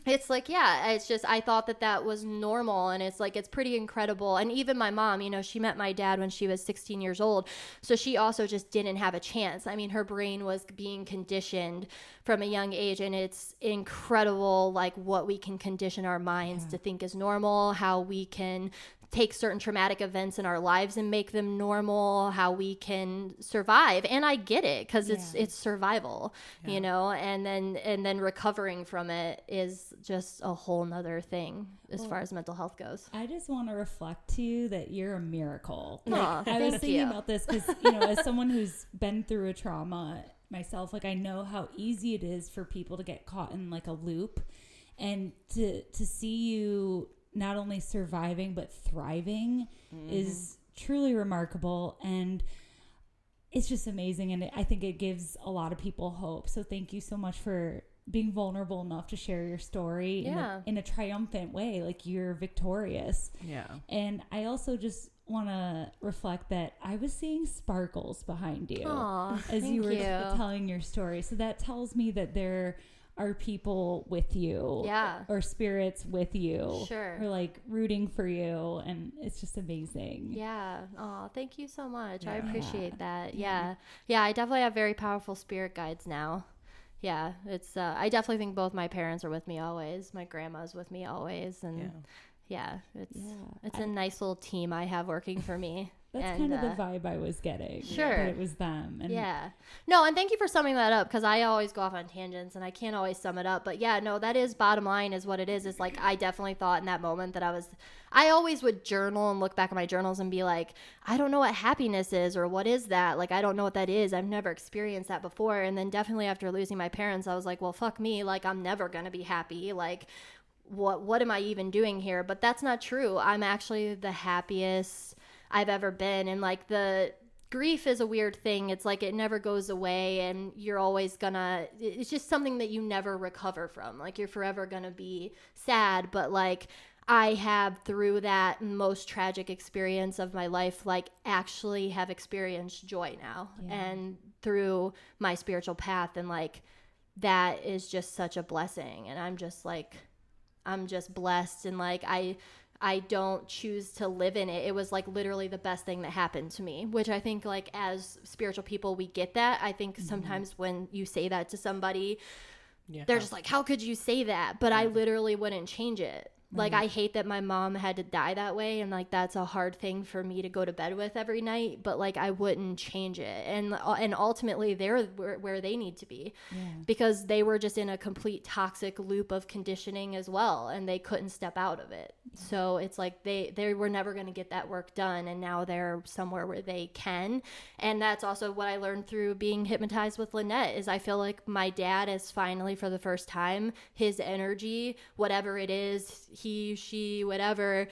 it's like, yeah, it's just, I thought that was normal. And it's like, it's pretty incredible. And even my mom, you know, she met my dad when she was 16 years old. So she also just didn't have a chance. I mean, her brain was being conditioned from a young age, and it's incredible like what we can condition our minds to think is normal, how we can take certain traumatic events in our lives and make them normal, how we can survive. And I get it, because it's survival, you know, and then recovering from it is just a whole nother thing as far as mental health goes. I just want to reflect to you that you're a miracle. Aw, I was thinking about this because, you know, as someone who's been through a trauma myself, like I know how easy it is for people to get caught in like a loop, and to see you not only surviving but thriving is truly remarkable, and it's just amazing, and I think it gives a lot of people hope. So thank you so much for being vulnerable enough to share your story in a triumphant way, like you're victorious. And I also just want to reflect that I was seeing sparkles behind you as you were telling your story, so that tells me that there are people with you, or spirits with you, or like rooting for you, and it's just amazing. Oh, thank you so much. I appreciate that. I definitely have very powerful spirit guides now. It's I definitely think both my parents are with me always. My grandma's with me always, and it's a nice little team I have working for me. That's kind of the vibe I was getting. Sure. That it was them. And no, and thank you for summing that up, because I always go off on tangents and I can't always sum it up. But that is bottom line is what it is. It's like I definitely thought in that moment that I always would journal and look back at my journals and be like, I don't know what happiness is, or what is that? Like, I don't know what that is. I've never experienced that before. And then definitely after losing my parents, I was like, well, fuck me. Like, I'm never going to be happy. Like, what am I even doing here? But that's not true. I'm actually the happiest I've ever been. And like, the grief is a weird thing. It's like it never goes away, and you're always it's just something that you never recover from. Like, you're forever gonna be sad. But like, I have, through that most tragic experience of my life, like actually have experienced joy now, and through my spiritual path, and like that is just such a blessing. And I'm just blessed, and like I don't choose to live in it. It was like literally the best thing that happened to me, which I think like as spiritual people, we get that. I think sometimes when you say that to somebody, they're just like, how could you say that? But I literally wouldn't change it. Like, I hate that my mom had to die that way, and like that's a hard thing for me to go to bed with every night, but like I wouldn't change it. And ultimately they're where they need to be, because they were just in a complete toxic loop of conditioning as well, and they couldn't step out of it. So it's like they were never going to get that work done, and now they're somewhere where they can. And that's also what I learned through being hypnotized with Lynette, is I feel like my dad is finally, for the first time, his energy, whatever it is, he, she, whatever,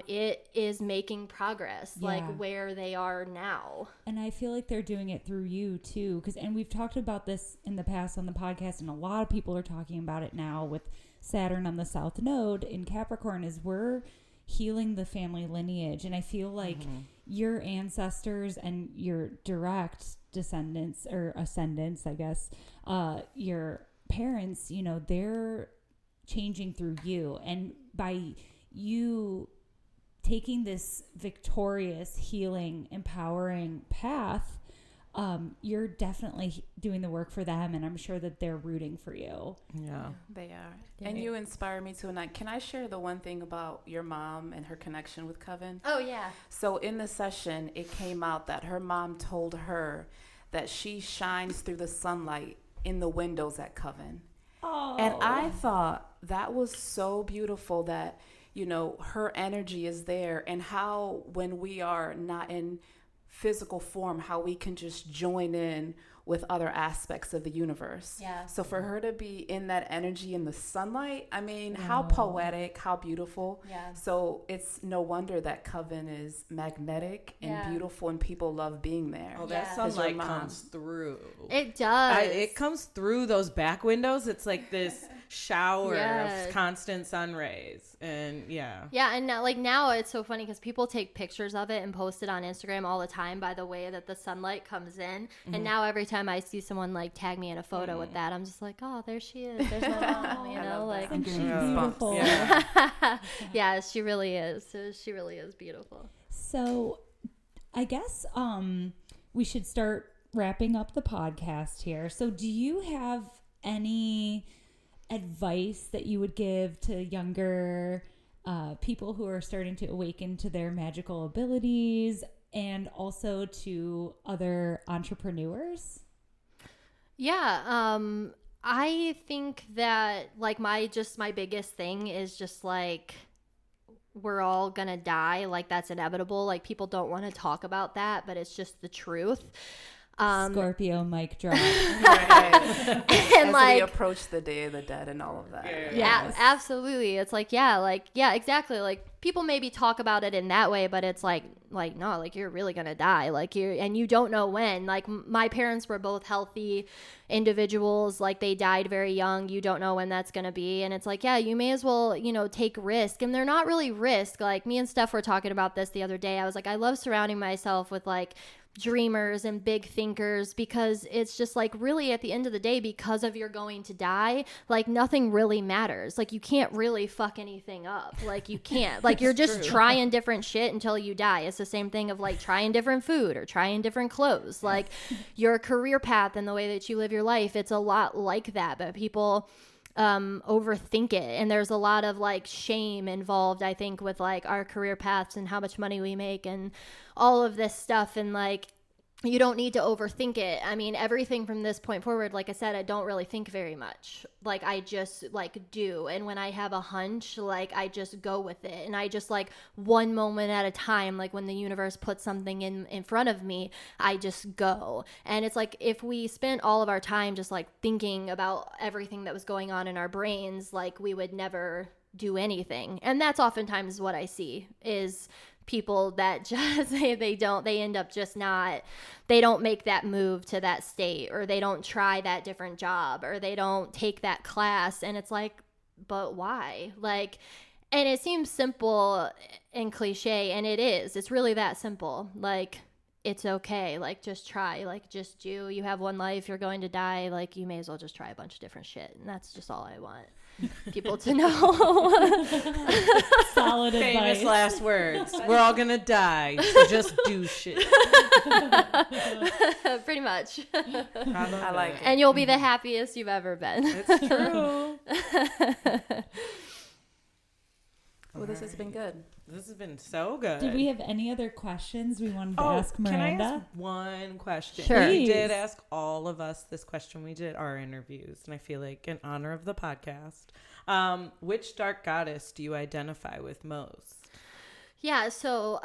it is making progress, like where they are now. And I feel like they're doing it through you too, and we've talked about this in the past on the podcast, and a lot of people are talking about it now with Saturn on the South Node in Capricorn, is we're healing the family lineage. And I feel like your ancestors and your direct descendants, or ascendants, I guess, your parents, you know, they're changing through you. And by you taking this victorious, healing, empowering path, you're definitely doing the work for them, and I'm sure that they're rooting for you. They are. And you inspire me too. And can I share the one thing about your mom and her connection with Coven? Oh yeah. So in the session, it came out that her mom told her that she shines through the sunlight in the windows at Coven. And I thought that was so beautiful, that, you know, her energy is there, and how when we are not in physical form, how we can just join in with other aspects of the universe. So for her to be in that energy in the sunlight, I mean, how poetic, how beautiful. So it's no wonder that Coven is magnetic and beautiful, and people love being there. Oh, that sunlight comes through. It does. It comes through those back windows. It's like this shower of constant sun rays. And and now it's so funny, because people take pictures of it and post it on Instagram all the time by the way that the sunlight comes in. And now every time I see someone like tag me in a photo with that, I'm just like, oh, there she is, there's my mom, you know, like she's beautiful. Yeah, she really is. She really is beautiful. So I guess we should start wrapping up the podcast here. So do you have any advice that you would give to younger people who are starting to awaken to their magical abilities, and also to other entrepreneurs? Yeah, I think that like my biggest thing is just like we're all gonna die, like that's inevitable. Like people don't want to talk about that, but it's just the truth. Scorpio mic drop. Right. And As like we approach the Day of the Dead and all of that. Yes. Absolutely. It's like yeah, exactly. Like people maybe talk about it in that way, but it's like no, like you're really gonna die, like you don't know when. Like my parents were both healthy individuals, like they died very young. You don't know when that's gonna be, and it's like yeah, you may as well take risk. And they're not really risk. Like me and Steph were talking about this the other day. I was like, I love surrounding myself with like dreamers and big thinkers, because it's just like really at the end of the day, because of you're going to die, like nothing really matters. Like you can't really fuck anything up. Like you can't, like you're just trying different shit until you die. It's the same thing of like trying different food or trying different clothes. Like your career path and the way that you live your life, it's a lot like that. But people overthink it, and there's a lot of like shame involved, I think, with like our career paths and how much money we make and all of this stuff. And like you don't need to overthink it. I mean, everything from this point forward, like I said, I don't really think very much. Like I just like do. And when I have a hunch, like I just go with it. And I just like one moment at a time, like when the universe puts something in front of me, I just go. And it's like if we spent all of our time just like thinking about everything that was going on in our brains, like we would never do anything. And that's oftentimes what I see is people that just they end up just not, they don't make that move to that state, or they don't try that different job, or they don't take that class. And it's like, but why? Like, and it seems simple and cliche, and it is. It's really that simple. Like, it's okay. Like, just try. Like, just do. You have one life. You're going to die. Like, you may as well just try a bunch of different shit. And that's just all I want people to know. Solid Famous advice. last words. We're all gonna die, so just do shit. Pretty much. I like it. And you'll be the happiest you've ever been. It's true. Well, this has been good. This has been so good. Did we have any other questions we wanted to Oh, ask can I Miranda? ask one question? Sure. We Please. did ask all of us this question. We did our interviews, and I feel like in honor of the podcast, which dark goddess do you identify with most? Yeah, so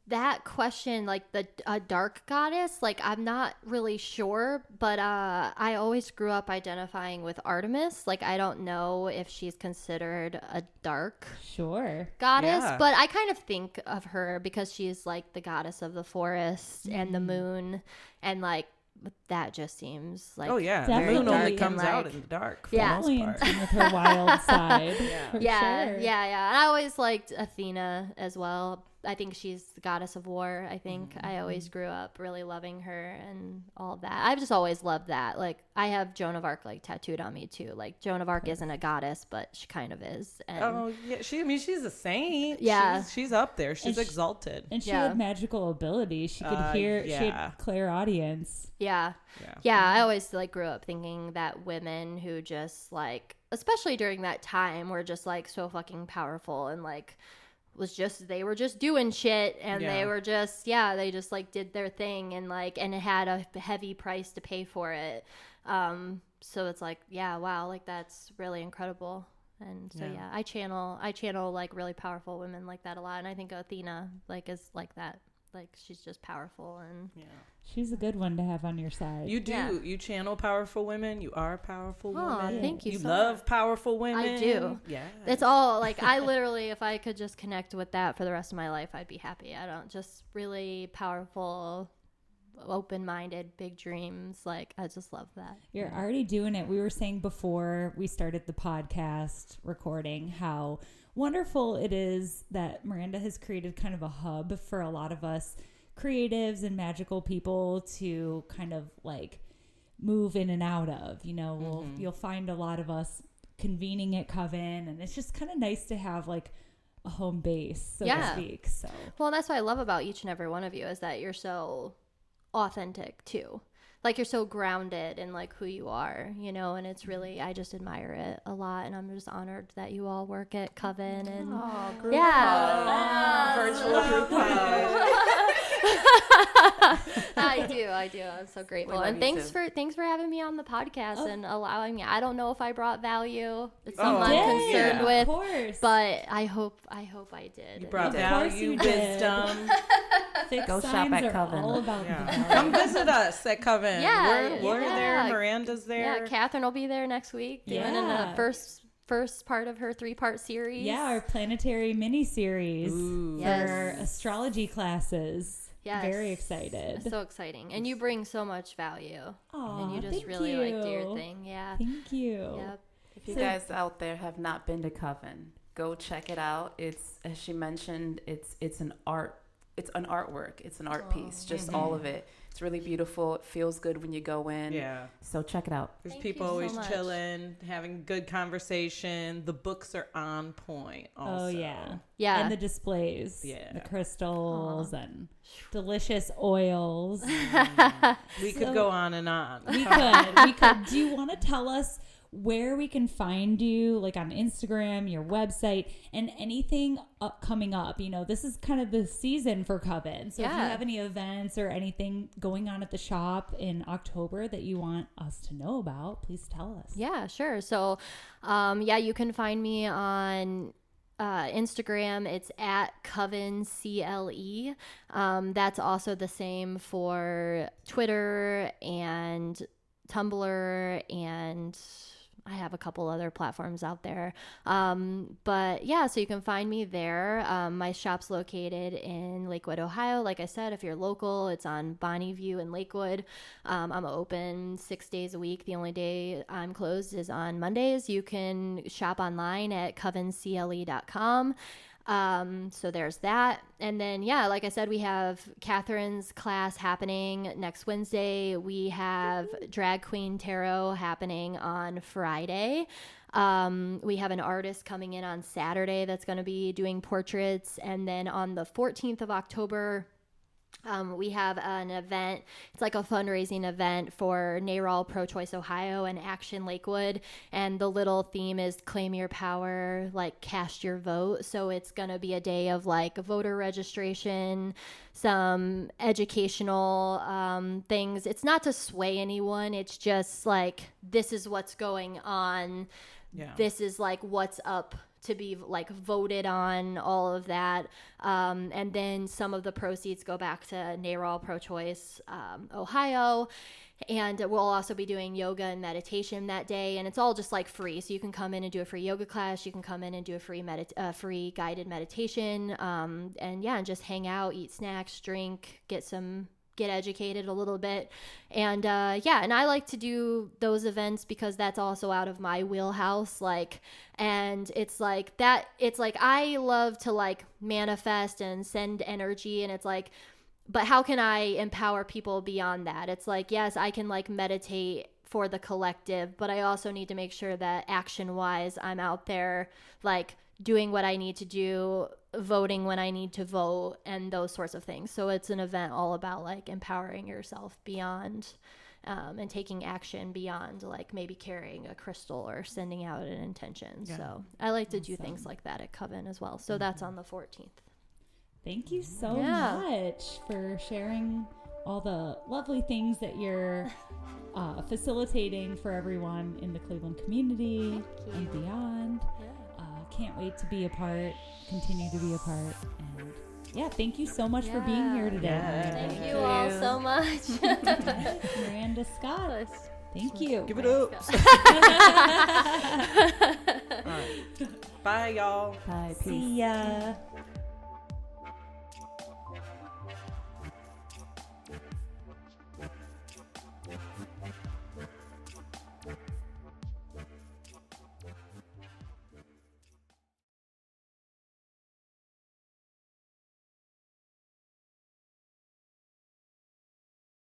that question, like a dark goddess, like I'm not really sure, but I always grew up identifying with Artemis. Like I don't know if she's considered a dark Sure. goddess, Yeah. but I kind of think of her because she's like the goddess of the forest and the moon, and like that just seems like Oh yeah, the Definitely. moon only And, comes out like- in the dark. For Yeah. the Definitely in most part. tune with her wild side. Yeah. For yeah, sure. yeah. And I always liked Athena as well. I think she's the goddess of war. I think I always grew up really loving her and all of that. I've just always loved that. Like I have Joan of Arc like tattooed on me too. Like Joan of Arc isn't a goddess, but she kind of is. And Oh yeah, she's a saint. Yeah. she's up there. She's And exalted. And she Yeah. had magical abilities. She could hear. She yeah. had clairaudience. yeah. I always like grew up thinking that women who just like, especially during that time, were just like so fucking powerful and like they were just doing shit, and Yeah. they were just they just like did their thing, and like and it had a heavy price to pay for it. So it's like wow, like that's really incredible. And so Yeah. I channel like really powerful women like that a lot, and I think Athena like is like that. Like she's just powerful, and Yeah. She's a good one to have on your side. You do. Yeah. You channel powerful women. You are a powerful Aw, woman. thank you You so love much. powerful women. I do. Yeah. it's all like I literally, if I could just connect with that for the rest of my life, I'd be happy. I don't just really powerful, open-minded, big dreams. Like I just love that. You're already doing it. We were saying before we started the podcast recording how wonderful it is that Miranda has created kind of a hub for a lot of us creatives and magical people to kind of like move in and out of. You'll find a lot of us convening at Coven, and it's just kind of nice to have like a home base, so to speak. So Well, that's what I love about each and every one of you is that you're so authentic too. like you're so grounded in like who you are, you know, and it's really, I just admire it a lot, and I'm just honored that you all work at Coven. And Group Virtual group hug. I do. I'm so grateful, love and you thanks too. for having me on the podcast and allowing me. I don't know if I brought value. It's Oh, something I'm did. concerned Yeah. with, Of course. but I hope I did. You brought did. Of course value, you did. wisdom. Fixed Go shop signs at are Coven. all about Yeah. the Come visit us at Coven. Yeah, We're yeah. there. Miranda's there. Yeah, Catherine will be there next week doing Yeah. the first part of her 3-part series. Yeah, our planetary mini series Ooh. for Yes. astrology classes. Yes. Very excited. So exciting, and you bring so much value, Aw, and you just thank really like do your you. thing. Yeah. Thank you. Yep. If you So- guys out there have not been to Coven, go check it out. It's, as she mentioned, it's an artwork. It's an art piece, just all of it. It's really beautiful. It feels good when you go in. Yeah. So check it out. There's Thank people you so always much. chilling, having good conversation. The books are on point also. Oh, yeah. Yeah. And the displays. Yeah. The crystals and delicious oils. We could So- go on and on. We could. Do you want to tell us where we can find you, like on Instagram, your website, and anything coming up? You know, this is kind of the season for Coven. So if you Yeah. have any events or anything going on at the shop in October that you want us to know about, please tell us. Yeah, sure. So, you can find me on Instagram. It's at Coven CLE. That's also the same for Twitter and Tumblr, and I have a couple other platforms out there. But yeah, so you can find me there. My shop's located in Lakewood, Ohio. Like I said, if you're local, it's on Bonnie View in Lakewood. I'm open 6 days a week. The only day I'm closed is on Mondays. You can shop online at covencle.com. So there's that. And then, yeah, like I said, we have Catherine's class happening next Wednesday. We have Drag Queen Tarot happening on Friday. We have an artist coming in on Saturday that's going to be doing portraits. And then on the 14th of October, we have an event. It's like a fundraising event for NARAL Pro-Choice Ohio and Action Lakewood. And the little theme is claim your power, like cast your vote. So it's going to be a day of like voter registration, some educational things. It's not to sway anyone. It's just like, this is what's going on. Yeah. This is like what's up to be like voted on, all of that. And then some of the proceeds go back to NARAL Pro-Choice Ohio. And we'll also be doing yoga and meditation that day. And it's all just like free. So you can come in and do a free yoga class. You can come in and do a free guided meditation. And just hang out, eat snacks, drink, get educated a little bit. And and I like to do those events because that's also out of my wheelhouse. And it's like I love to like manifest and send energy, and it's like, but how can I empower people beyond that? It's like, yes, I can like meditate for the collective, but I also need to make sure that action wise I'm out there like doing what I need to do, voting when I need to vote, and those sorts of things. So it's an event all about like empowering yourself beyond and taking action beyond like maybe carrying a crystal or sending out an intention. Yeah. So I like to do things like that at Coven as well. So that's on the 14th. Thank you so Yeah. much for sharing all the lovely things that you're facilitating for everyone in the Cleveland community and beyond. Can't wait to be a part, continue to be a part. And yeah, thank you so much for being here today. Yeah. Miranda. Thank you all so much. Miranda Scott. Thank you. Give it up. All right. Bye, y'all. Bye. Peace. See ya.